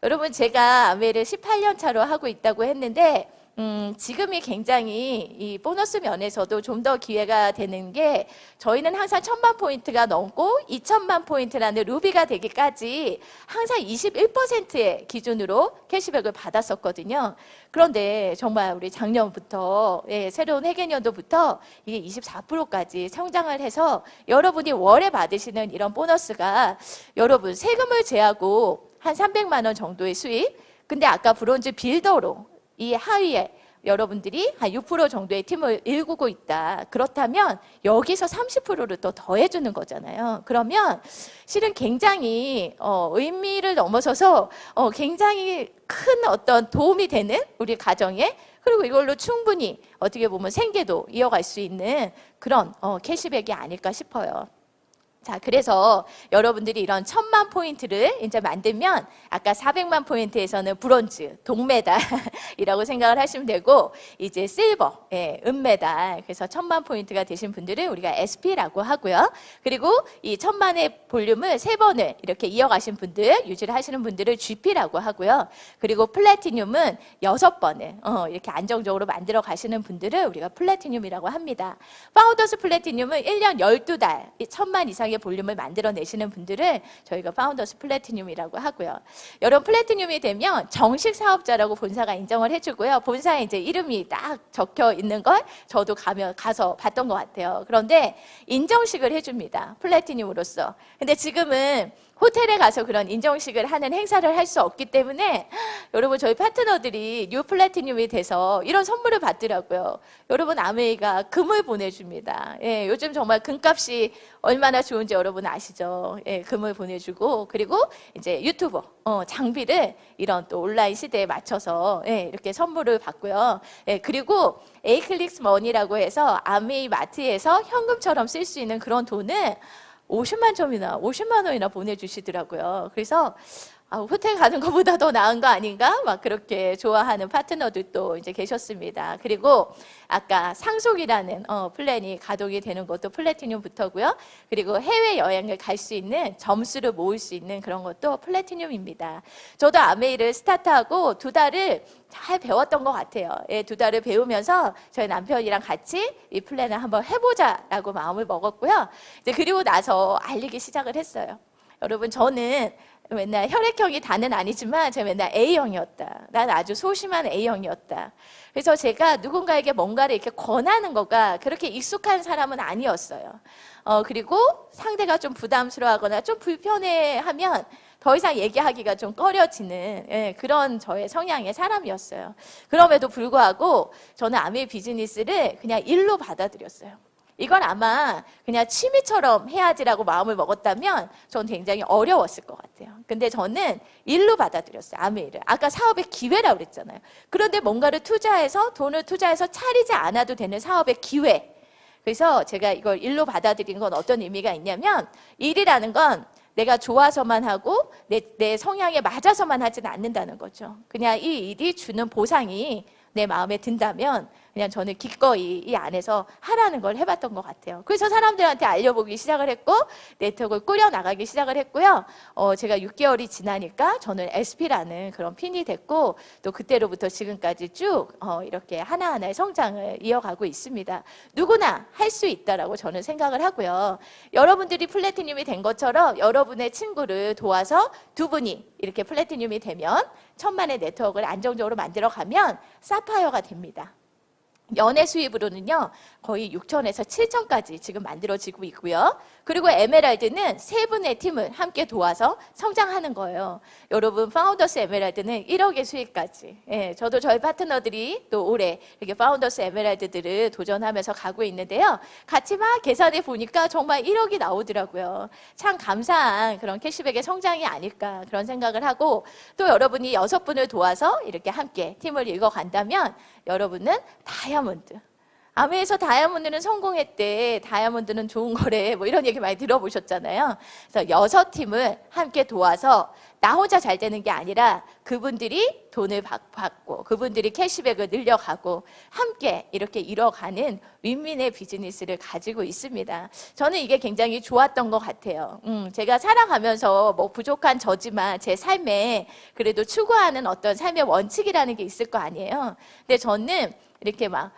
여러분 제가 아메를 18년 차로 하고 있다고 했는데 지금이 굉장히 이 보너스 면에서도 좀 더 기회가 되는 게 저희는 항상 1000만 포인트가 넘고 2000만 포인트라는 루비가 되기까지 항상 21%의 기준으로 캐시백을 받았었거든요. 그런데 정말 우리 작년부터 새로운 회계년도부터 이게 24%까지 성장을 해서 여러분이 월에 받으시는 이런 보너스가 여러분 세금을 제하고 한 300만 원 정도의 수익. 근데 아까 브론즈 빌더로 이 하위에 여러분들이 한 6% 정도의 팀을 일구고 있다. 그렇다면 여기서 30%를 또 더해주는 거잖아요. 그러면 실은 굉장히 의미를 넘어서서 굉장히 큰 어떤 도움이 되는 우리 가정에 그리고 이걸로 충분히 어떻게 보면 생계도 이어갈 수 있는 그런 캐시백이 아닐까 싶어요. 자, 그래서 여러분들이 이런 1000만 포인트를 이제 만들면 아까 400만 포인트에서는 브론즈, 동메달이라고 생각을 하시면 되고 이제 실버, 예, 은메달. 그래서 1000만 포인트가 되신 분들은 우리가 SP라고 하고요. 그리고 이 1000만의 볼륨을 3번을 이렇게 이어가신 분들, 유지를 하시는 분들을 GP라고 하고요. 그리고 플래티늄은 6번을 이렇게 안정적으로 만들어 가시는 분들을 우리가 플래티늄이라고 합니다. 파운더스 플래티늄은 1년 12달, 1000만 이상의 볼륨을 만들어내시는 분들을 저희가 파운더스 플래티늄이라고 하고요. 여러분 플래티늄이 되면 정식 사업자라고 본사가 인정을 해주고요. 본사에 이제 이름이 딱 적혀 있는 걸 저도 가서 봤던 것 같아요. 그런데 인정식을 해줍니다. 플래티늄으로서. 근데 지금은 호텔에 가서 그런 인정식을 하는 행사를 할 수 없기 때문에 여러분 저희 파트너들이 뉴 플래티늄이 돼서 이런 선물을 받더라고요. 여러분 아메이가 금을 보내줍니다. 예, 요즘 정말 금값이 얼마나 좋은지 여러분 아시죠? 예, 금을 보내주고 그리고 이제 유튜버 장비를 이런 또 온라인 시대에 맞춰서 예, 이렇게 선물을 받고요. 예, 그리고 에이클릭스 머니라고 해서 아메이 마트에서 현금처럼 쓸 수 있는 그런 돈을 50만 원이나 보내주시더라고요. 그래서 호텔 가는 것보다 더 나은 거 아닌가? 막 그렇게 좋아하는 파트너들도 이제 계셨습니다. 그리고 아까 상속이라는 플랜이 가동이 되는 것도 플래티늄부터고요. 그리고 해외여행을 갈 수 있는 점수를 모을 수 있는 그런 것도 플래티늄입니다. 저도 아메이를 스타트하고 2달을 잘 배웠던 것 같아요. 예, 2달을 배우면서 저희 남편이랑 같이 이 플랜을 한번 해보자라고 마음을 먹었고요. 이제 그리고 나서 알리기 시작을 했어요. 여러분 저는 맨날 혈액형이 다는 아니지만 제가 맨날 A형이었다. 난 아주 소심한 A형이었다. 그래서 제가 누군가에게 뭔가를 이렇게 권하는 거가 그렇게 익숙한 사람은 아니었어요. 그리고 상대가 좀 부담스러워하거나 좀 불편해하면 더 이상 얘기하기가 좀 꺼려지는 그런 저의 성향의 사람이었어요. 그럼에도 불구하고 저는 아메이 비즈니스를 그냥 일로 받아들였어요. 이건 아마 그냥 취미처럼 해야지라고 마음을 먹었다면 전 굉장히 어려웠을 것 같아요. 근데 저는 일로 받아들였어요. 아메이를. 아까 사업의 기회라고 그랬잖아요. 그런데 뭔가를 투자해서 돈을 투자해서 차리지 않아도 되는 사업의 기회. 그래서 제가 이걸 일로 받아들이는 건 어떤 의미가 있냐면 일이라는 건 내가 좋아서만 하고 내 성향에 맞아서만 하지는 않는다는 거죠. 그냥 이 일이 주는 보상이 내 마음에 든다면 그냥 저는 기꺼이 이 안에서 하라는 걸 해봤던 것 같아요. 그래서 사람들한테 알려보기 시작을 했고 네트워크를 꾸려나가기 시작을 했고요. 제가 6개월이 지나니까 저는 SP라는 그런 핀이 됐고 또 그때로부터 지금까지 쭉 이렇게 하나하나의 성장을 이어가고 있습니다. 누구나 할 수 있다라고 저는 생각을 하고요. 여러분들이 플래티늄이 된 것처럼 여러분의 친구를 도와서 두 분이 이렇게 플래티늄이 되면 1000만의 네트워크를 안정적으로 만들어가면 사파이어가 됩니다. 연애 수입으로는요 거의 6천에서 7천까지 지금 만들어지고 있고요. 그리고 에메랄드는 3분의 팀을 함께 도와서 성장하는 거예요. 여러분 파운더스 에메랄드는 1억의 수익까지. 예, 저도 저희 파트너들이 또 올해 이렇게 파운더스 에메랄드들을 도전하면서 가고 있는데요. 같이 막 계산해 보니까 정말 1억이 나오더라고요. 참 감사한 그런 캐시백의 성장이 아닐까 그런 생각을 하고 또 여러분이 6분을 도와서 이렇게 함께 팀을 읽어간다면 여러분은 다이아몬드. 아메에서 다이아몬드는 성공했대. 다이아몬드는 좋은 거래. 뭐 이런 얘기 많이 들어보셨잖아요. 그래서 6팀을 함께 도와서 나 혼자 잘 되는 게 아니라 그분들이 돈을 받고 그분들이 캐시백을 늘려가고 함께 이렇게 이뤄가는 윈윈의 비즈니스를 가지고 있습니다. 저는 이게 굉장히 좋았던 것 같아요. 제가 살아가면서 뭐 부족한 저지만 제 삶에 그래도 추구하는 어떤 삶의 원칙이라는 게 있을 거 아니에요. 근데 저는 이렇게 막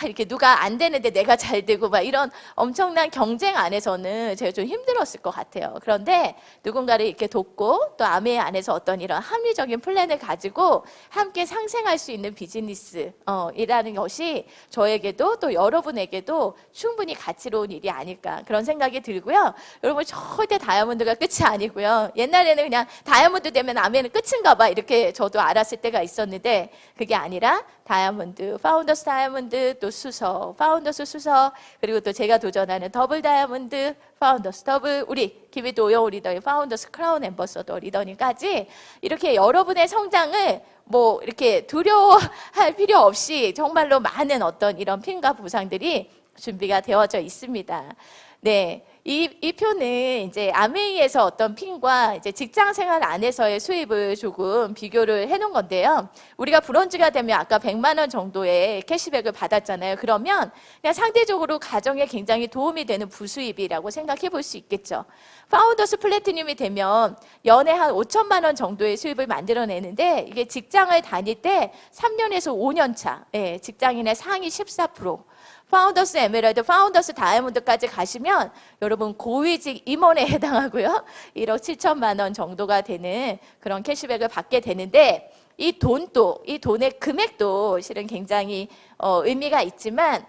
이렇게 누가 안 되는데 내가 잘 되고 막 이런 엄청난 경쟁 안에서는 제가 좀 힘들었을 것 같아요. 그런데 누군가를 이렇게 돕고 또 아메이 안에서 어떤 이런 합리적인 플랜을 가지고 함께 상생할 수 있는 비즈니스 이라는 것이 저에게도 또 여러분에게도 충분히 가치로운 일이 아닐까 그런 생각이 들고요. 여러분 절대 다이아몬드가 끝이 아니고요. 옛날에는 그냥 다이아몬드 되면 아메이는 끝인가 봐 이렇게 저도 알았을 때가 있었는데 그게 아니라 다이아몬드, 파운더스 다이아몬드, 또 수석, 파운더스 수석, 그리고 또 제가 도전하는 더블 다이아몬드, 파운더스 더블, 우리 김희도 오영우 리더의 파운더스 크라운 앰버서더 리더님까지 이렇게 여러분의 성장을 뭐 이렇게 두려워할 필요 없이 정말로 많은 어떤 이런 핀과 보상들이 준비가 되어져 있습니다. 네. 이 표는 이제 아메이에서 어떤 핀과 이제 직장 생활 안에서의 수입을 조금 비교를 해 놓은 건데요. 우리가 브론즈가 되면 아까 100만 원 정도의 캐시백을 받았잖아요. 그러면 그냥 상대적으로 가정에 굉장히 도움이 되는 부수입이라고 생각해 볼 수 있겠죠. 파운더스 플래티늄이 되면 연에 한 5천만 원 정도의 수입을 만들어내는데 이게 직장을 다닐 때 3년에서 5년 차, 예, 직장인의 상위 14%, 파운더스 에메랄드, 파운더스 다이아몬드까지 가시면 여러분 고위직 임원에 해당하고요. 1억 7천만 원 정도가 되는 그런 캐시백을 받게 되는데 이 돈의 금액도 실은 굉장히 의미가 있지만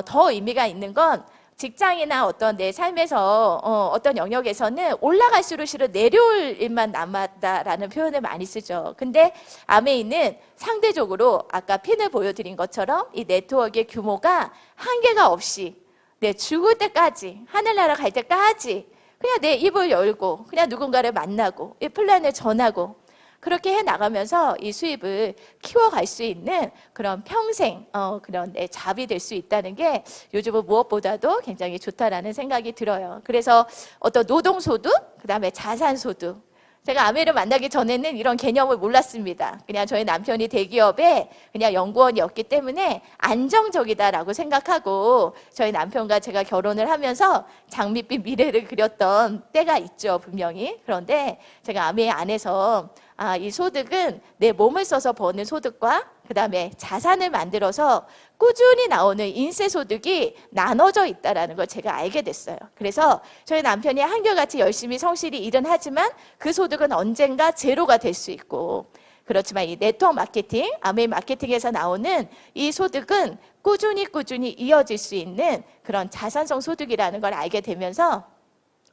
더 의미가 있는 건 직장이나 어떤 내 삶에서 어떤 영역에서는 올라갈수록 실은 내려올 일만 남았다라는 표현을 많이 쓰죠. 근데 아메이는 상대적으로 아까 핀을 보여드린 것처럼 이 네트워크의 규모가 한계가 없이 죽을 때까지, 하늘나라 갈 때까지 그냥 내 입을 열고 그냥 누군가를 만나고 이 플랜을 전하고 그렇게 해 나가면서 이 수입을 키워갈 수 있는 그런 평생 그런 잡이 될 수 있다는 게 요즘은 무엇보다도 굉장히 좋다라는 생각이 들어요. 그래서 어떤 노동소득, 그다음에 자산소득. 제가 아메를 만나기 전에는 이런 개념을 몰랐습니다. 그냥 저희 남편이 대기업에 그냥 연구원이었기 때문에 안정적이다라고 생각하고 저희 남편과 제가 결혼을 하면서 장밋빛 미래를 그렸던 때가 있죠, 분명히. 그런데 제가 아메 안에서 이 소득은 내 몸을 써서 버는 소득과 그다음에 자산을 만들어서 꾸준히 나오는 인세소득이 나눠져 있다는 걸 제가 알게 됐어요. 그래서 저희 남편이 한결같이 열심히 성실히 일은 하지만 그 소득은 언젠가 제로가 될 수 있고, 그렇지만 이 네트워크 마케팅, 아메이 마케팅에서 나오는 이 소득은 꾸준히 이어질 수 있는 그런 자산성 소득이라는 걸 알게 되면서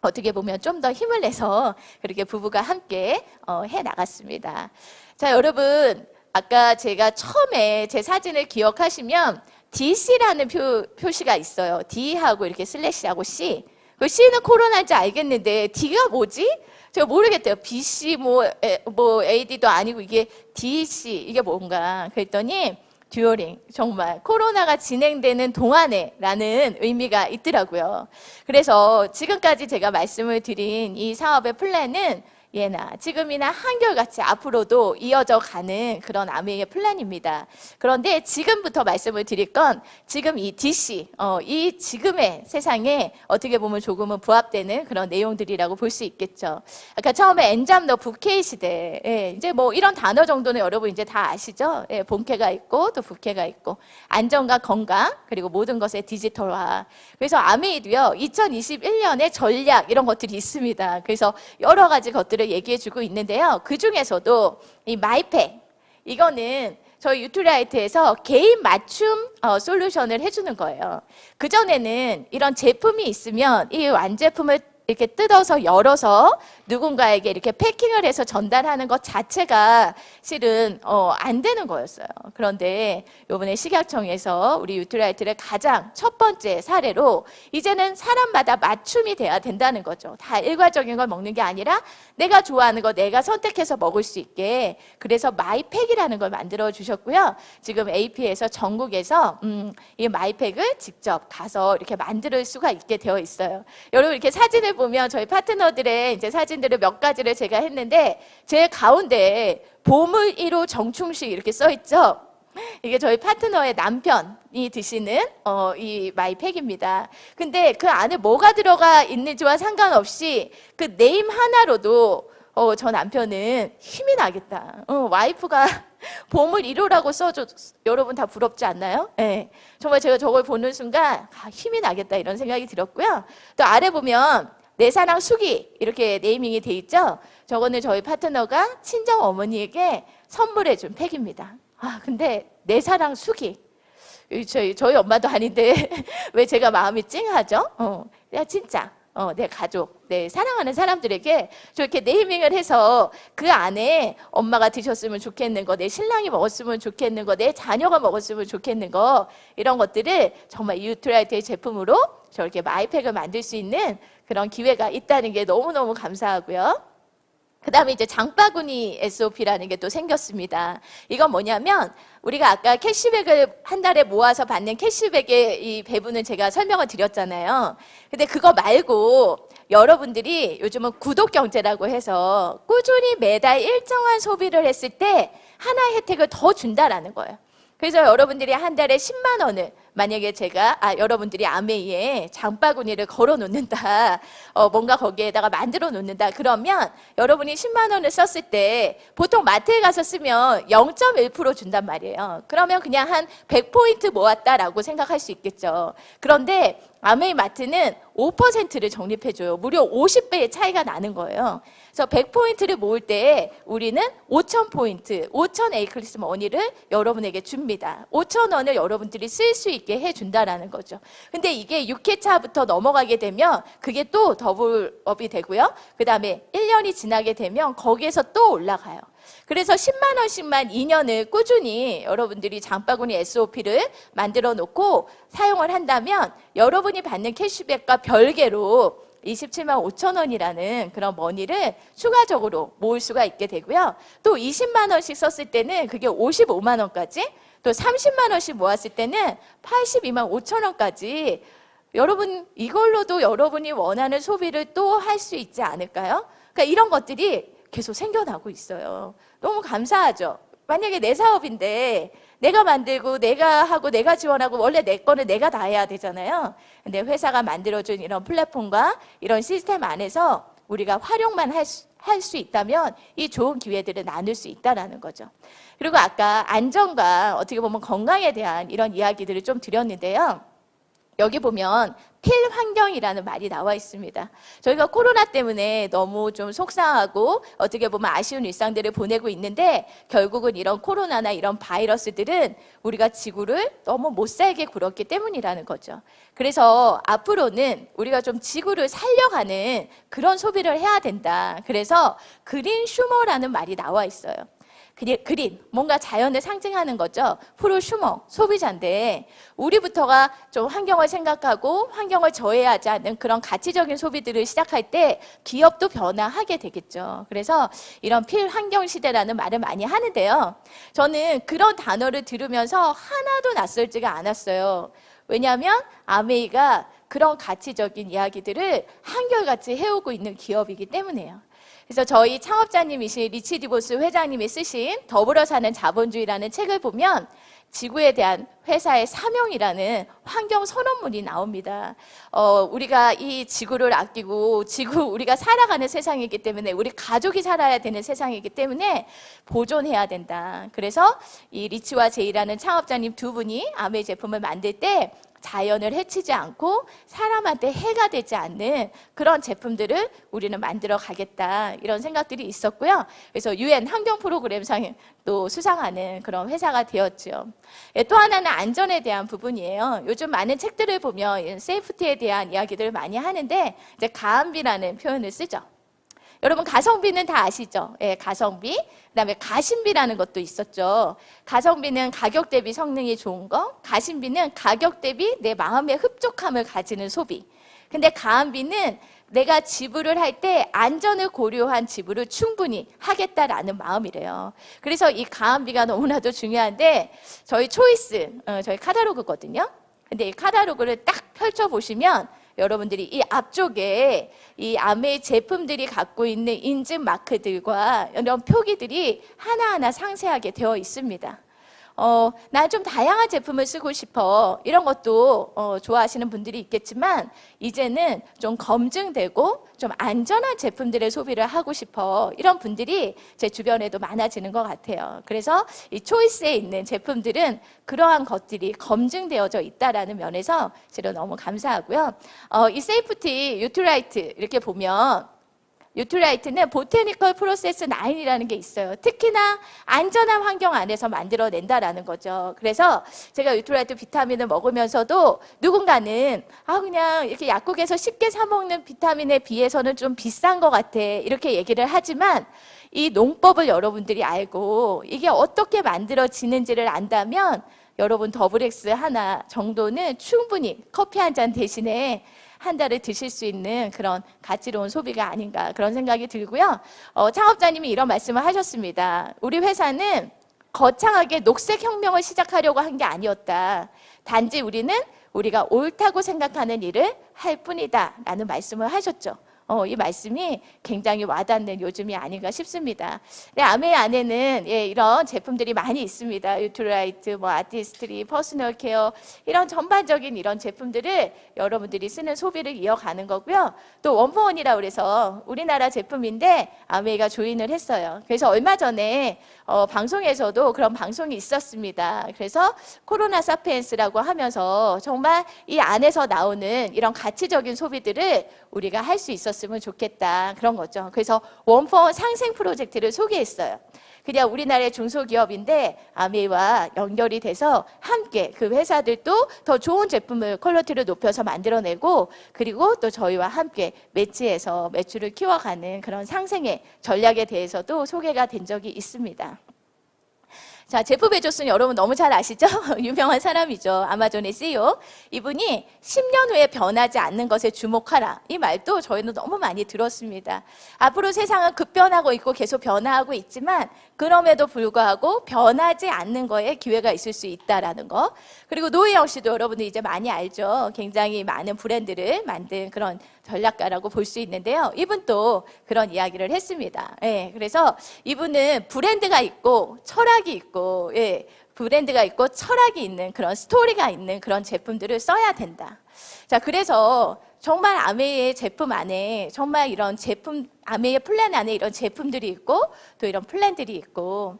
어떻게 보면 좀 더 힘을 내서 그렇게 부부가 함께 해 나갔습니다. 자, 여러분, 아까 제가 처음에 제 사진을 기억하시면 DC라는 표시가 있어요. D하고 이렇게 슬래시하고 C. 그 C는 코로나인지 알겠는데 D가 뭐지? 제가 모르겠대요. BC 뭐 AD도 아니고 이게 DC 이게 뭔가 그랬더니 듀어링, 정말 코로나가 진행되는 동안에 라는 의미가 있더라고요. 그래서 지금까지 제가 말씀을 드린 이 사업의 플랜은 예나 지금이나 한결같이 앞으로도 이어져 가는 그런 아메이의 플랜입니다. 그런데 지금부터 말씀을 드릴 건 지금 이 DC, 이 지금의 세상에 어떻게 보면 조금은 부합되는 그런 내용들이라고 볼 수 있겠죠. 아까 처음에 엔잡너 부캐 시대, 이제 뭐 이런 단어 정도는 여러분 이제 다 아시죠? 본캐가 있고 또 부캐가 있고 안정과 건강 그리고 모든 것의 디지털화. 그래서 아메이도요 2021년에 전략 이런 것들이 있습니다. 그래서 여러 가지 것들을 얘기해주고 있는데요. 그 중에서도 이 마이팩, 이거는 저희 유튜라이트에서 개인 맞춤 솔루션을 해주는 거예요. 그전에는 이런 제품이 있으면 이 완제품을 이렇게 뜯어서 열어서 누군가에게 이렇게 패킹을 해서 전달하는 것 자체가 실은 안 되는 거였어요. 그런데 이번에 식약청에서 우리 유트라이트를 가장 첫 번째 사례로 이제는 사람마다 맞춤이 돼야 된다는 거죠. 다 일괄적인 걸 먹는 게 아니라 내가 좋아하는 거 내가 선택해서 먹을 수 있게, 그래서 마이팩이라는 걸 만들어 주셨고요. 지금 AP에서 전국에서 이 마이팩을 직접 가서 이렇게 만들 수가 있게 되어 있어요. 여러분 이렇게 사진을 보면 저희 파트너들의 이제 사진들을 몇 가지를 제가 했는데 제 가운데 보물 1호 정충식 이렇게 써 있죠. 이게 저희 파트너의 남편이 드시는 이 마이팩입니다. 근데 그 안에 뭐가 들어가 있는지와 상관없이 그 네임 하나로도 저 남편은 힘이 나겠다. 와이프가 보물 1호라고 써줘. 여러분 다 부럽지 않나요? 네. 정말 제가 저걸 보는 순간 힘이 나겠다 이런 생각이 들었고요. 또 아래 보면 내 사랑 수기 이렇게 네이밍이 돼 있죠. 저거는 저희 파트너가 친정 어머니에게 선물해 준 팩입니다. 근데 내 사랑 수기, 저희 엄마도 아닌데 왜 제가 마음이 찡하죠? 야 진짜 내 가족, 내 사랑하는 사람들에게 저렇게 네이밍을 해서 그 안에 엄마가 드셨으면 좋겠는 거, 내 신랑이 먹었으면 좋겠는 거, 내 자녀가 먹었으면 좋겠는 거, 이런 것들을 정말 유트라이트의 제품으로 저렇게 마이팩을 만들 수 있는 그런 기회가 있다는 게 너무너무 감사하고요. 그 다음에 이제 장바구니 SOP라는 게 또 생겼습니다. 이건 뭐냐면 우리가 아까 캐시백을 한 달에 모아서 받는 캐시백의 이 배분은 제가 설명을 드렸잖아요. 근데 그거 말고 여러분들이 요즘은 구독경제라고 해서 꾸준히 매달 일정한 소비를 했을 때 하나의 혜택을 더 준다라는 거예요. 그래서 여러분들이 한 달에 10만 원을 만약에 제가 여러분들이 아메이에 장바구니를 걸어 놓는다, 뭔가 거기에다가 만들어 놓는다 그러면 여러분이 10만 원을 썼을 때 보통 마트에 가서 쓰면 0.1% 준단 말이에요. 그러면 그냥 한 100포인트 모았다라고 생각할 수 있겠죠. 그런데 아메이 마트는 5%를 적립해줘요. 무려 50배의 차이가 나는 거예요. 그래서 100포인트를 모을 때 우리는 5,000포인트, 5,000 에이클리스 머니를 여러분에게 줍니다. 5,000원을 여러분들이 쓸 수 있게 해준다라는 거죠. 근데 이게 6회차부터 넘어가게 되면 그게 또 더블업이 되고요. 그 다음에 1년이 지나게 되면 거기에서 또 올라가요. 그래서 10만 원씩만 2년을 꾸준히 여러분들이 장바구니 SOP를 만들어 놓고 사용을 한다면 여러분이 받는 캐시백과 별개로 27만 5천 원이라는 그런 머니를 추가적으로 모을 수가 있게 되고요. 또 20만 원씩 썼을 때는 그게 55만 원까지, 또 30만 원씩 모았을 때는 82만 5천 원까지 여러분 이걸로도 여러분이 원하는 소비를 또 할 수 있지 않을까요? 그러니까 이런 것들이 계속 생겨나고 있어요. 너무 감사하죠. 만약에 내 사업인데 내가 만들고 내가 하고 내가 지원하고 원래 내 거는 내가 다 해야 되잖아요. 근데 회사가 만들어준 이런 플랫폼과 이런 시스템 안에서 우리가 활용만 할 수 있다면 이 좋은 기회들을 나눌 수 있다는 거죠. 그리고 아까 안전과 어떻게 보면 건강에 대한 이런 이야기들을 좀 드렸는데요. 여기 보면 필환경이라는 말이 나와 있습니다. 저희가 코로나 때문에 너무 좀 속상하고 어떻게 보면 아쉬운 일상들을 보내고 있는데 결국은 이런 코로나나 이런 바이러스들은 우리가 지구를 너무 못 살게 굴었기 때문이라는 거죠. 그래서 앞으로는 우리가 좀 지구를 살려가는 그런 소비를 해야 된다. 그래서 그린 슈머라는 말이 나와 있어요. 그린, 뭔가 자연을 상징하는 거죠. 프로슈머, 소비자인데 우리부터가 좀 환경을 생각하고 환경을 저해하지 않는 그런 가치적인 소비들을 시작할 때 기업도 변화하게 되겠죠. 그래서 이런 필환경 시대라는 말을 많이 하는데요. 저는 그런 단어를 들으면서 하나도 낯설지가 않았어요. 왜냐하면 아메이가 그런 가치적인 이야기들을 한결같이 해오고 있는 기업이기 때문이에요. 그래서 저희 창업자님이신 리치 디보스 회장님이 쓰신 더불어 사는 자본주의라는 책을 보면 지구에 대한 회사의 사명이라는 환경 선언문이 나옵니다. 우리가 이 지구를 아끼고 우리가 살아가는 세상이기 때문에 우리 가족이 살아야 되는 세상이기 때문에 보존해야 된다. 그래서 이 리치와 제이라는 창업자님 두 분이 아메이 제품을 만들 때 자연을 해치지 않고 사람한테 해가 되지 않는 그런 제품들을 우리는 만들어 가겠다 이런 생각들이 있었고요. 그래서 UN 환경 프로그램상 또 수상하는 그런 회사가 되었죠. 또 하나는 안전에 대한 부분이에요. 요즘 많은 책들을 보면 세이프티에 대한 이야기들을 많이 하는데 이제 가압비라는 표현을 쓰죠. 여러분 가성비는 다 아시죠? 예, 가성비. 그다음에 가심비라는 것도 있었죠. 가성비는 가격 대비 성능이 좋은 거, 가심비는 가격 대비 내 마음의 흡족함을 가지는 소비. 근데 가압비는 내가 지불을 할 때 안전을 고려한 지불을 충분히 하겠다라는 마음이래요. 그래서 이 가압비가 너무나도 중요한데 저희 초이스, 저희 카탈로그거든요. 근데 이 카탈로그를 딱 펼쳐보시면 여러분들이 이 앞쪽에 이 아메이 제품들이 갖고 있는 인증 마크들과 이런 표기들이 하나하나 상세하게 되어 있습니다. 난 좀 다양한 제품을 쓰고 싶어. 이런 것도 좋아하시는 분들이 있겠지만 이제는 좀 검증되고 좀 안전한 제품들의 소비를 하고 싶어. 이런 분들이 제 주변에도 많아지는 것 같아요. 그래서 이 초이스에 있는 제품들은 그러한 것들이 검증되어져 있다라는 면에서 제가 너무 감사하고요. 이 세이프티 유트라이트 이렇게 보면 유트라이트는 보테니컬 프로세스 9이라는 게 있어요. 특히나 안전한 환경 안에서 만들어낸다라는 거죠. 그래서 제가 유트라이트 비타민을 먹으면서도 누군가는 그냥 이렇게 약국에서 쉽게 사 먹는 비타민에 비해서는 좀 비싼 것 같아 이렇게 얘기를 하지만 이 농법을 여러분들이 알고 이게 어떻게 만들어지는지를 안다면 여러분 더블엑스 하나 정도는 충분히 커피 한 잔 대신에 한 달을 드실 수 있는 그런 가치로운 소비가 아닌가 그런 생각이 들고요. 창업자님이 이런 말씀을 하셨습니다. 우리 회사는 거창하게 녹색 혁명을 시작하려고 한 게 아니었다. 단지 우리가 옳다고 생각하는 일을 할 뿐이다 라는 말씀을 하셨죠. 이 말씀이 굉장히 와닿는 요즘이 아닌가 싶습니다. 네, 아메 안에는 이런 제품들이 많이 있습니다. 유트라이트, 아티스트리, 퍼스널 케어 이런 전반적인 이런 제품들을 여러분들이 쓰는 소비를 이어가는 거고요. 또 원포원이라 그래서 우리나라 제품인데 아메이가 조인을 했어요. 그래서 얼마 전에 방송에서도 그런 방송이 있었습니다. 그래서 코로나 사피엔스라고 하면서 정말 이 안에서 나오는 이런 가치적인 소비들을 우리가 할 수 있었으면 좋겠다 그런 거죠. 그래서 원포원 상생 프로젝트를 소개했어요. 그냥 우리나라의 중소기업인데 아메이와 연결이 돼서 함께 그 회사들도 더 좋은 제품을 퀄리티를 높여서 만들어내고 그리고 또 저희와 함께 매치해서 매출을 키워가는 그런 상생의 전략에 대해서도 소개가 된 적이 있습니다. 자, 제프 베조스는 여러분 너무 잘 아시죠? 유명한 사람이죠. 아마존의 CEO. 이분이 10년 후에 변하지 않는 것에 주목하라. 이 말도 저희는 너무 많이 들었습니다. 앞으로 세상은 급변하고 있고 계속 변화하고 있지만 그럼에도 불구하고 변하지 않는 거에 기회가 있을 수 있다라는 거. 그리고 노희영 씨도 여러분들 이제 많이 알죠. 굉장히 많은 브랜드를 만든 그런 전략가라고 볼 수 있는데요. 이분도 그런 이야기를 했습니다. 그래서 이분은 브랜드가 있고 철학이 있고 브랜드가 있고 철학이 있는 그런 스토리가 있는 그런 제품들을 써야 된다. 자, 그래서 정말 아메이의 제품 안에 정말 이런 제품 아메이의 플랜 안에 이런 제품들이 있고 또 이런 플랜들이 있고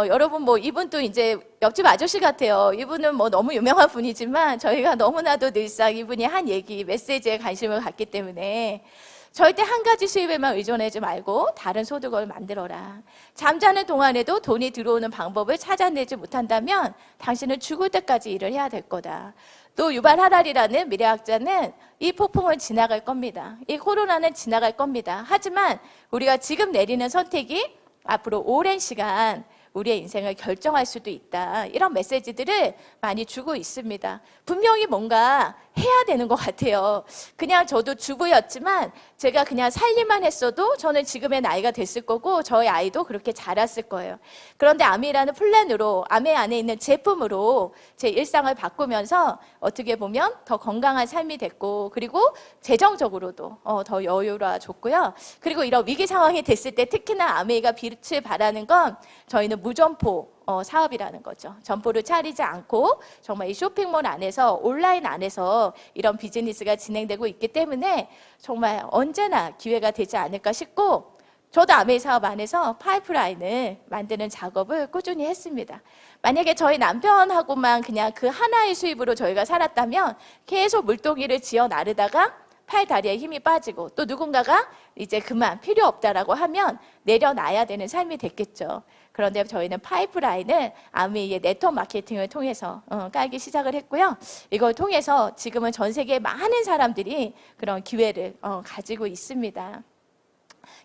여러분 이분도 이제 옆집 아저씨 같아요. 이분은 너무 유명한 분이지만 저희가 너무나도 늘상 이분이 한 얘기, 메시지에 관심을 갖기 때문에 절대 한 가지 수입에만 의존하지 말고 다른 소득을 만들어라. 잠자는 동안에도 돈이 들어오는 방법을 찾아내지 못한다면 당신은 죽을 때까지 일을 해야 될 거다. 또 유발 하랄이라는 미래학자는 이 폭풍을 지나갈 겁니다. 이 코로나는 지나갈 겁니다. 하지만 우리가 지금 내리는 선택이 앞으로 오랜 시간 우리의 인생을 결정할 수도 있다. 이런 메시지들을 많이 주고 있습니다. 분명히 뭔가 해야 되는 것 같아요. 그냥 저도 주부였지만 제가 그냥 살림만 했어도 저는 지금의 나이가 됐을 거고 저희 아이도 그렇게 자랐을 거예요. 그런데 아메이라는 플랜으로 아메이 안에 있는 제품으로 제 일상을 바꾸면서 어떻게 보면 더 건강한 삶이 됐고 그리고 재정적으로도 더 여유로워졌고요. 그리고 이런 위기 상황이 됐을 때 특히나 아메이가 빛을 발하는 건 저희는 무점포 사업이라는 거죠. 점포를 차리지 않고 정말 이 쇼핑몰 안에서 온라인 안에서 이런 비즈니스가 진행되고 있기 때문에 정말 언제나 기회가 되지 않을까 싶고 저도 아메이 사업 안에서 파이프라인을 만드는 작업을 꾸준히 했습니다. 만약에 저희 남편하고만 그냥 그 하나의 수입으로 저희가 살았다면 계속 물동이를 지어 나르다가 팔, 다리에 힘이 빠지고 또 누군가가 이제 그만 필요 없다라고 하면 내려놔야 되는 삶이 됐겠죠. 그런데 저희는 파이프라인을 아메이의 네트워크 마케팅을 통해서 깔기 시작을 했고요. 이걸 통해서 지금은 전 세계 많은 사람들이 그런 기회를 가지고 있습니다.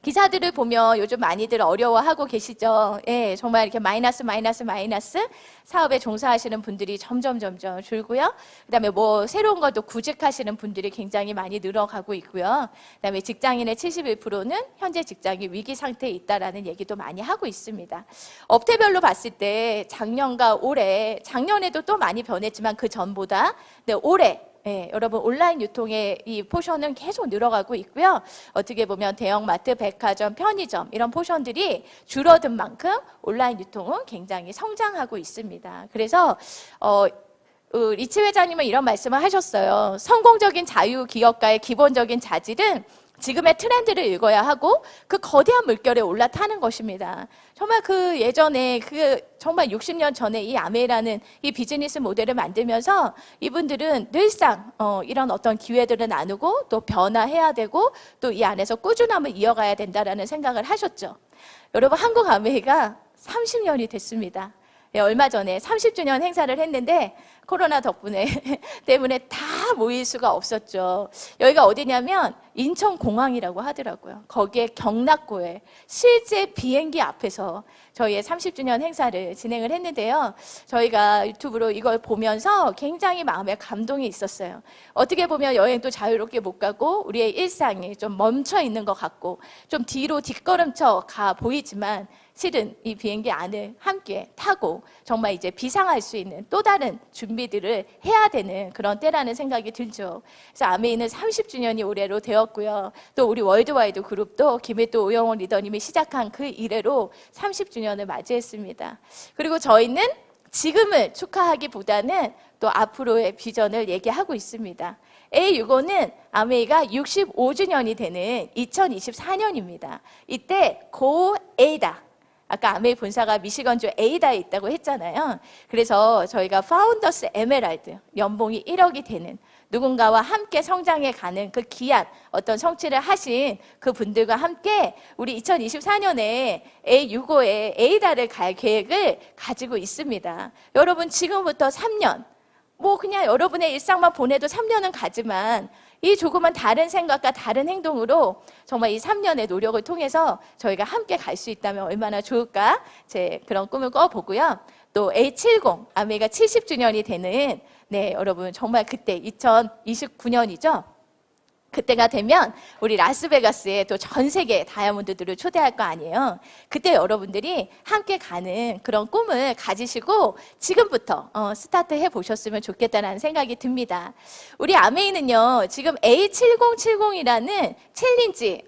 기사들을 보면 요즘 많이들 어려워하고 계시죠. 정말 이렇게 마이너스 사업에 종사하시는 분들이 점점 줄고요. 그다음에 새로운 것도 구직하시는 분들이 굉장히 많이 늘어가고 있고요. 그다음에 직장인의 71%는 현재 직장이 위기 상태에 있다라는 얘기도 많이 하고 있습니다. 업태별로 봤을 때 작년과 올해, 작년에도 또 많이 변했지만 그 전보다 올해 여러분 온라인 유통의 이 포션은 계속 늘어가고 있고요. 어떻게 보면 대형마트, 백화점, 편의점 이런 포션들이 줄어든 만큼 온라인 유통은 굉장히 성장하고 있습니다. 그래서 리치 회장님은 이런 말씀을 하셨어요. 성공적인 자유기업가의 기본적인 자질은 지금의 트렌드를 읽어야 하고 그 거대한 물결에 올라타는 것입니다. 정말 그 예전에 정말 60년 전에 이 아메이라는 이 비즈니스 모델을 만들면서 이분들은 늘상 이런 어떤 기회들을 나누고 또 변화해야 되고 또 이 안에서 꾸준함을 이어가야 된다라는 생각을 하셨죠. 여러분 한국 아메이가 30년이 됐습니다. 얼마 전에 30주년 행사를 했는데 코로나 덕분에 때문에 다 모일 수가 없었죠. 여기가 어디냐면 인천공항이라고 하더라고요. 거기에 경락고에 실제 비행기 앞에서 저희의 30주년 행사를 진행을 했는데요. 저희가 유튜브로 이걸 보면서 굉장히 마음에 감동이 있었어요. 어떻게 보면 여행도 자유롭게 못 가고 우리의 일상이 좀 멈춰 있는 것 같고 좀 뒤로 뒷걸음쳐 가 보이지만 실은 이 비행기 안을 함께 타고 정말 이제 비상할 수 있는 또 다른 준비들을 해야 되는 그런 때라는 생각이 들죠. 그래서 아메이는 30주년이 올해로 되었고요. 또 우리 월드와이드 그룹도 김혜도 오영원 리더님이 시작한 그 이래로 30주년을 맞이했습니다. 그리고 저희는 지금을 축하하기보다는 또 앞으로의 비전을 얘기하고 있습니다. A65는 아메이가 65주년이 되는 2024년입니다. 이때 고 에이다. 아까 아메이 본사가 미시건주 에이다에 있다고 했잖아요. 그래서 저희가 파운더스 에메랄드, 연봉이 1억이 되는 누군가와 함께 성장해 가는 그 귀한 어떤 성취를 하신 그 분들과 함께 우리 2024년에 A65에 에이다를 갈 계획을 가지고 있습니다. 여러분 지금부터 3년, 뭐 그냥 여러분의 일상만 보내도 3년은 가지만 이 조금은 다른 생각과 다른 행동으로 정말 이 3년의 노력을 통해서 저희가 함께 갈 수 있다면 얼마나 좋을까 제 그런 꿈을 꿔보고요. 또 A70 아메이가 70주년이 되는 여러분 정말 그때 2029년이죠. 그때가 되면 우리 라스베가스에 또 전 세계 다이아몬드들을 초대할 거 아니에요. 그때 여러분들이 함께 가는 그런 꿈을 가지시고 지금부터 스타트 해보셨으면 좋겠다는 생각이 듭니다. 우리 아메이는요 지금 A7070이라는 챌린지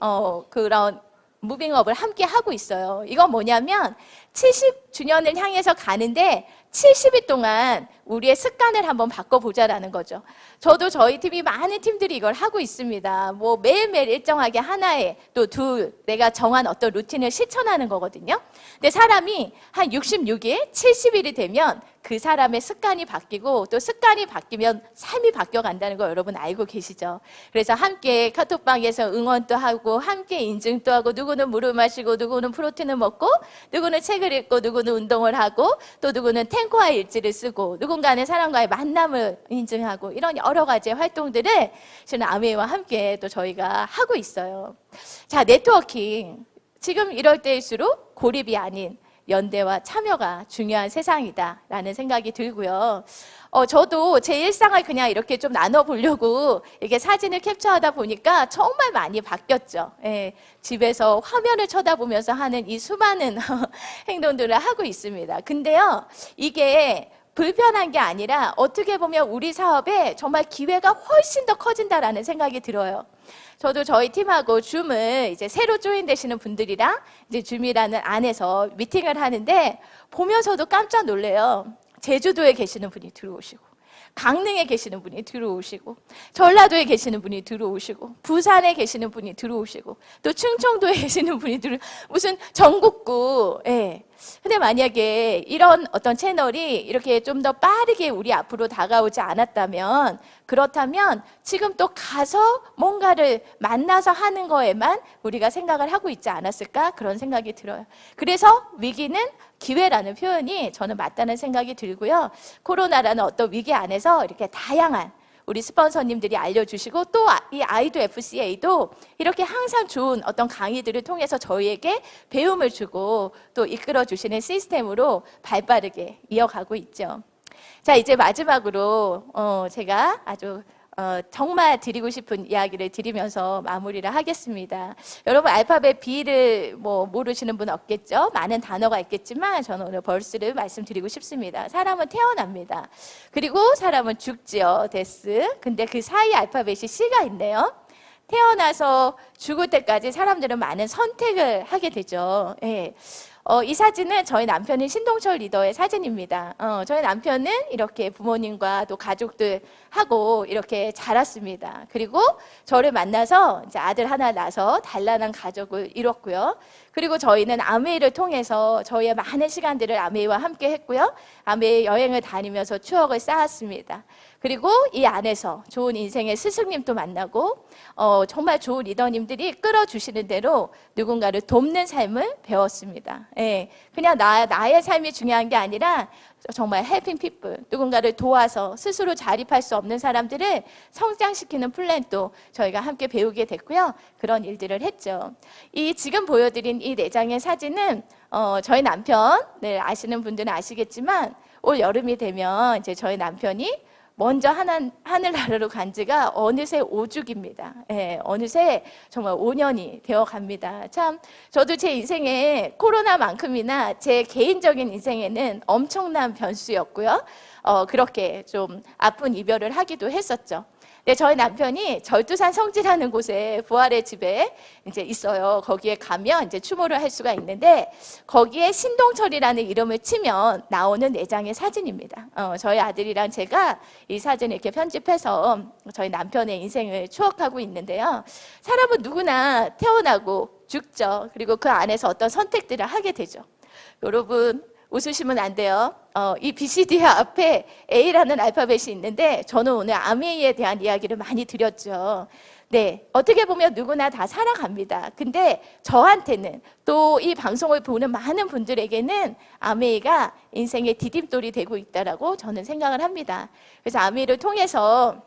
그런 무빙업을 함께 하고 있어요. 이건 뭐냐면 70주년을 향해서 가는데 70일 동안 우리의 습관을 한번 바꿔보자라는 거죠. 저도 저희 팀이 많은 팀들이 이걸 하고 있습니다. 뭐 매일매일 일정하게 하나에 또 둘 내가 정한 어떤 루틴을 실천하는 거거든요. 근데 사람이 한 66일, 70일이 되면 그 사람의 습관이 바뀌고 또 습관이 바뀌면 삶이 바뀌어간다는 거 여러분 알고 계시죠? 그래서 함께 카톡방에서 응원도 하고 함께 인증도 하고 누구는 물을 마시고 누구는 프로틴을 먹고 누구는 책을 읽고 누구는 운동을 하고 또 누구는 탱고와 일지를 쓰고 누군가는 사람과의 만남을 인증하고 이런 여러 가지 활동들을 저는 아메이와 함께 또 저희가 하고 있어요. 자, 네트워킹. 지금 이럴 때일수록 고립이 아닌 연대와 참여가 중요한 세상이다라는 생각이 들고요. 저도 제 일상을 그냥 이렇게 좀 나눠보려고 이렇게 사진을 캡처하다 보니까 정말 많이 바뀌었죠. 예, 집에서 화면을 쳐다보면서 하는 이 수많은 행동들을 하고 있습니다. 근데요, 이게 불편한 게 아니라 어떻게 보면 우리 사업에 정말 기회가 훨씬 더 커진다라는 생각이 들어요. 저도 저희 팀하고 줌을 이제 새로 조인되시는 분들이랑 이제 줌이라는 안에서 미팅을 하는데 보면서도 깜짝 놀래요. 제주도에 계시는 분이 들어오시고 강릉에 계시는 분이 들어오시고 전라도에 계시는 분이 들어오시고 부산에 계시는 분이 들어오시고 또 충청도에 계시는 분이 무슨 전국구. 예. 근데 만약에 이런 어떤 채널이 이렇게 좀 더 빠르게 우리 앞으로 다가오지 않았다면 그렇다면 지금 또 가서 뭔가를 만나서 하는 거에만 우리가 생각을 하고 있지 않았을까 그런 생각이 들어요. 그래서 위기는 기회라는 표현이 저는 맞다는 생각이 들고요. 코로나라는 어떤 위기 안에서 이렇게 다양한 우리 스폰서님들이 알려주시고 또 이 아이도 FCA도 이렇게 항상 좋은 어떤 강의들을 통해서 저희에게 배움을 주고 또 이끌어주시는 시스템으로 발빠르게 이어가고 있죠. 자, 이제 마지막으로 제가 아주 정말 드리고 싶은 이야기를 드리면서 마무리를 하겠습니다. 여러분 알파벳 B를 뭐 모르시는 분 없겠죠? 많은 단어가 있겠지만 저는 오늘 벌스를 말씀드리고 싶습니다. 사람은 태어납니다. 그리고 사람은 죽지요. 데스. 근데 그 사이 알파벳이 C가 있네요. 태어나서 죽을 때까지 사람들은 많은 선택을 하게 되죠. 예. 이 사진은 저희 남편인 신동철 리더의 사진입니다. 저희 남편은 이렇게 부모님과 또 가족들하고 이렇게 자랐습니다. 그리고 저를 만나서 이제 아들 하나 낳아서 단란한 가족을 이뤘고요. 그리고 저희는 아메이를 통해서 저희의 많은 시간들을 아메이와 함께 했고요. 아메이 여행을 다니면서 추억을 쌓았습니다. 그리고 이 안에서 좋은 인생의 스승님도 만나고 정말 좋은 리더님들이 끌어주시는 대로 누군가를 돕는 삶을 배웠습니다. 예, 그냥 나의 삶이 중요한 게 아니라 정말 helping people, 누군가를 도와서 스스로 자립할 수 없는 사람들을 성장시키는 플랜도 저희가 함께 배우게 됐고요. 그런 일들을 했죠. 이 지금 보여드린 이 4장의 사진은 저희 남편, 네, 아시는 분들은 아시겠지만 올 여름이 되면 이제 저희 남편이 먼저 하늘나라로 간 지가 어느새 5주기입니다. 예, 어느새 정말 5년이 되어 갑니다. 참, 저도 제 인생에 코로나만큼이나 제 개인적인 인생에는 엄청난 변수였고요. 그렇게 좀 아픈 이별을 하기도 했었죠. 네, 저희 남편이 절두산 성지라는 곳에 부활의 집에 이제 있어요. 거기에 가면 이제 추모를 할 수가 있는데 거기에 신동철이라는 이름을 치면 나오는 4장의 사진입니다. 저희 아들이랑 제가 이 사진을 이렇게 편집해서 저희 남편의 인생을 추억하고 있는데요. 사람은 누구나 태어나고 죽죠. 그리고 그 안에서 어떤 선택들을 하게 되죠. 여러분, 웃으시면 안 돼요. 이 BCD 앞에 A라는 알파벳이 있는데 저는 오늘 아메이에 대한 이야기를 많이 드렸죠. 네, 어떻게 보면 누구나 다 살아갑니다. 근데 저한테는 또 이 방송을 보는 많은 분들에게는 아메이가 인생의 디딤돌이 되고 있다라고 저는 생각을 합니다. 그래서 아메이를 통해서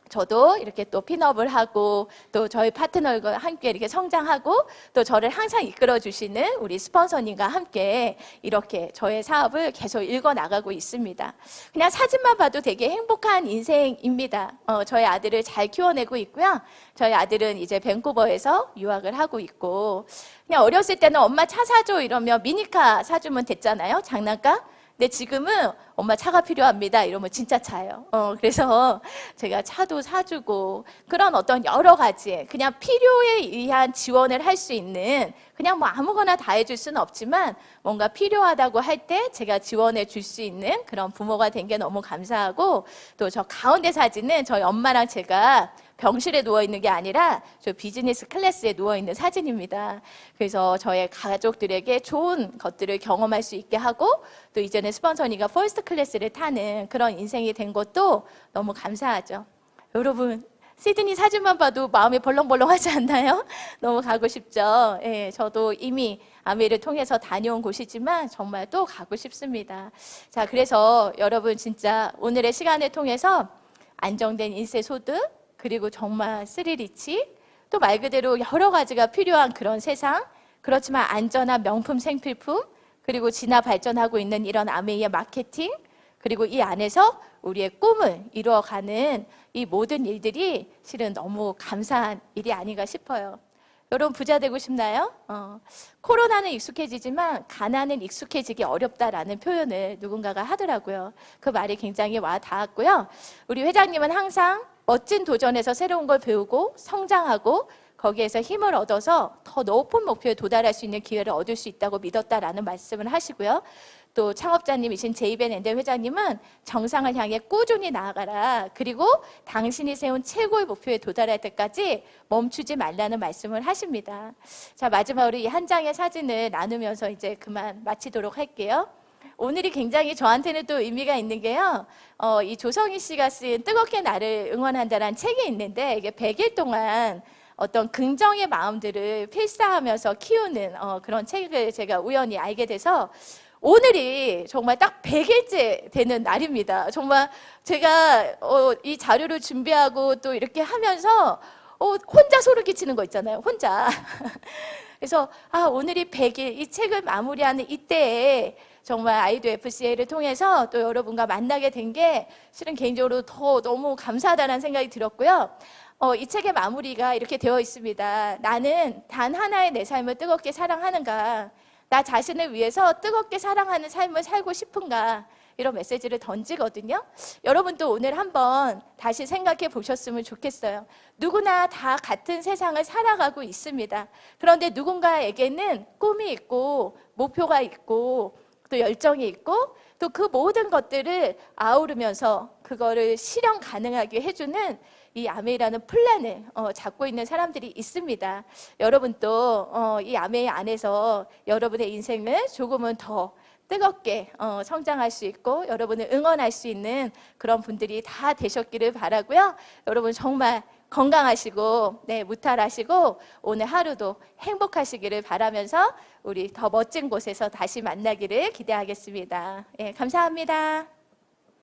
저도 이렇게 또 핀업을 하고 또 저희 파트너과 함께 이렇게 성장하고 또 저를 항상 이끌어 주시는 우리 스폰서님과 함께 이렇게 저의 사업을 계속 읽어 나가고 있습니다. 그냥 사진만 봐도 되게 행복한 인생입니다. 저희 아들을 잘 키워내고 있고요. 저희 아들은 이제 밴쿠버에서 유학을 하고 있고 그냥 어렸을 때는 엄마 차 사줘 이러면 미니카 사주면 됐잖아요. 장난감. 근데 지금은 엄마 차가 필요합니다 이러면 진짜 차예요. 그래서 제가 차도 사주고 그런 어떤 여러 가지 그냥 필요에 의한 지원을 할 수 있는 그냥 뭐 아무거나 다 해줄 수는 없지만 뭔가 필요하다고 할 때 제가 지원해 줄 수 있는 그런 부모가 된 게 너무 감사하고 또 저 가운데 사진은 저희 엄마랑 제가 병실에 누워있는 게 아니라 저 비즈니스 클래스에 누워있는 사진입니다. 그래서 저의 가족들에게 좋은 것들을 경험할 수 있게 하고 또 이제는 스폰서니가 퍼스트 클래스를 타는 그런 인생이 된 것도 너무 감사하죠. 여러분 시드니 사진만 봐도 마음이 벌렁벌렁하지 않나요? 너무 가고 싶죠. 예, 저도 이미 아메이를 통해서 다녀온 곳이지만 정말 또 가고 싶습니다. 자, 그래서 여러분 진짜 오늘의 시간을 통해서 안정된 인세 소득 그리고 정말 스릴리치 또 말 그대로 여러 가지가 필요한 그런 세상 그렇지만 안전한 명품 생필품 그리고 진화 발전하고 있는 이런 아메이의 마케팅 그리고 이 안에서 우리의 꿈을 이루어가는 이 모든 일들이 실은 너무 감사한 일이 아닌가 싶어요. 여러분 부자 되고 싶나요? 코로나는 익숙해지지만 가난은 익숙해지기 어렵다라는 표현을 누군가가 하더라고요. 그 말이 굉장히 와 닿았고요. 우리 회장님은 항상 멋진 도전에서 새로운 걸 배우고 성장하고 거기에서 힘을 얻어서 더 높은 목표에 도달할 수 있는 기회를 얻을 수 있다고 믿었다라는 말씀을 하시고요. 또 창업자님이신 제이벤 앤더 회장님은 정상을 향해 꾸준히 나아가라. 그리고 당신이 세운 최고의 목표에 도달할 때까지 멈추지 말라는 말씀을 하십니다. 자, 마지막으로 이 한 장의 사진을 나누면서 이제 그만 마치도록 할게요. 오늘이 굉장히 저한테는 또 의미가 있는 게요. 이 조성희 씨가 쓴 뜨겁게 나를 응원한다라는 책이 있는데 이게 100일 동안 어떤 긍정의 마음들을 필사하면서 키우는 그런 책을 제가 우연히 알게 돼서 오늘이 정말 딱 100일째 되는 날입니다. 정말 제가 이 자료를 준비하고 또 이렇게 하면서 혼자 소름 끼치는 거 있잖아요. 혼자. 그래서 오늘이 100일 이 책을 마무리하는 이때에 정말 아이도 FCA를 통해서 또 여러분과 만나게 된 게 실은 개인적으로 더 너무 감사하다는 생각이 들었고요. 이 책의 마무리가 이렇게 되어 있습니다. 나는 단 하나의 내 삶을 뜨겁게 사랑하는가? 나 자신을 위해서 뜨겁게 사랑하는 삶을 살고 싶은가? 이런 메시지를 던지거든요. 여러분도 오늘 한번 다시 생각해 보셨으면 좋겠어요. 누구나 다 같은 세상을 살아가고 있습니다. 그런데 누군가에게는 꿈이 있고 목표가 있고 또 열정이 있고 또 그 모든 것들을 아우르면서 그거를 실현 가능하게 해주는 이 아메이라는 플랜을 잡고 있는 사람들이 있습니다. 여러분도 이 아메이 안에서 여러분의 인생을 조금은 더 뜨겁게 성장할 수 있고 여러분을 응원할 수 있는 그런 분들이 다 되셨기를 바라고요. 여러분 정말 건강하시고 무탈하시고 오늘 하루도 행복하시기를 바라면서 우리 더 멋진 곳에서 다시 만나기를 기대하겠습니다. 감사합니다.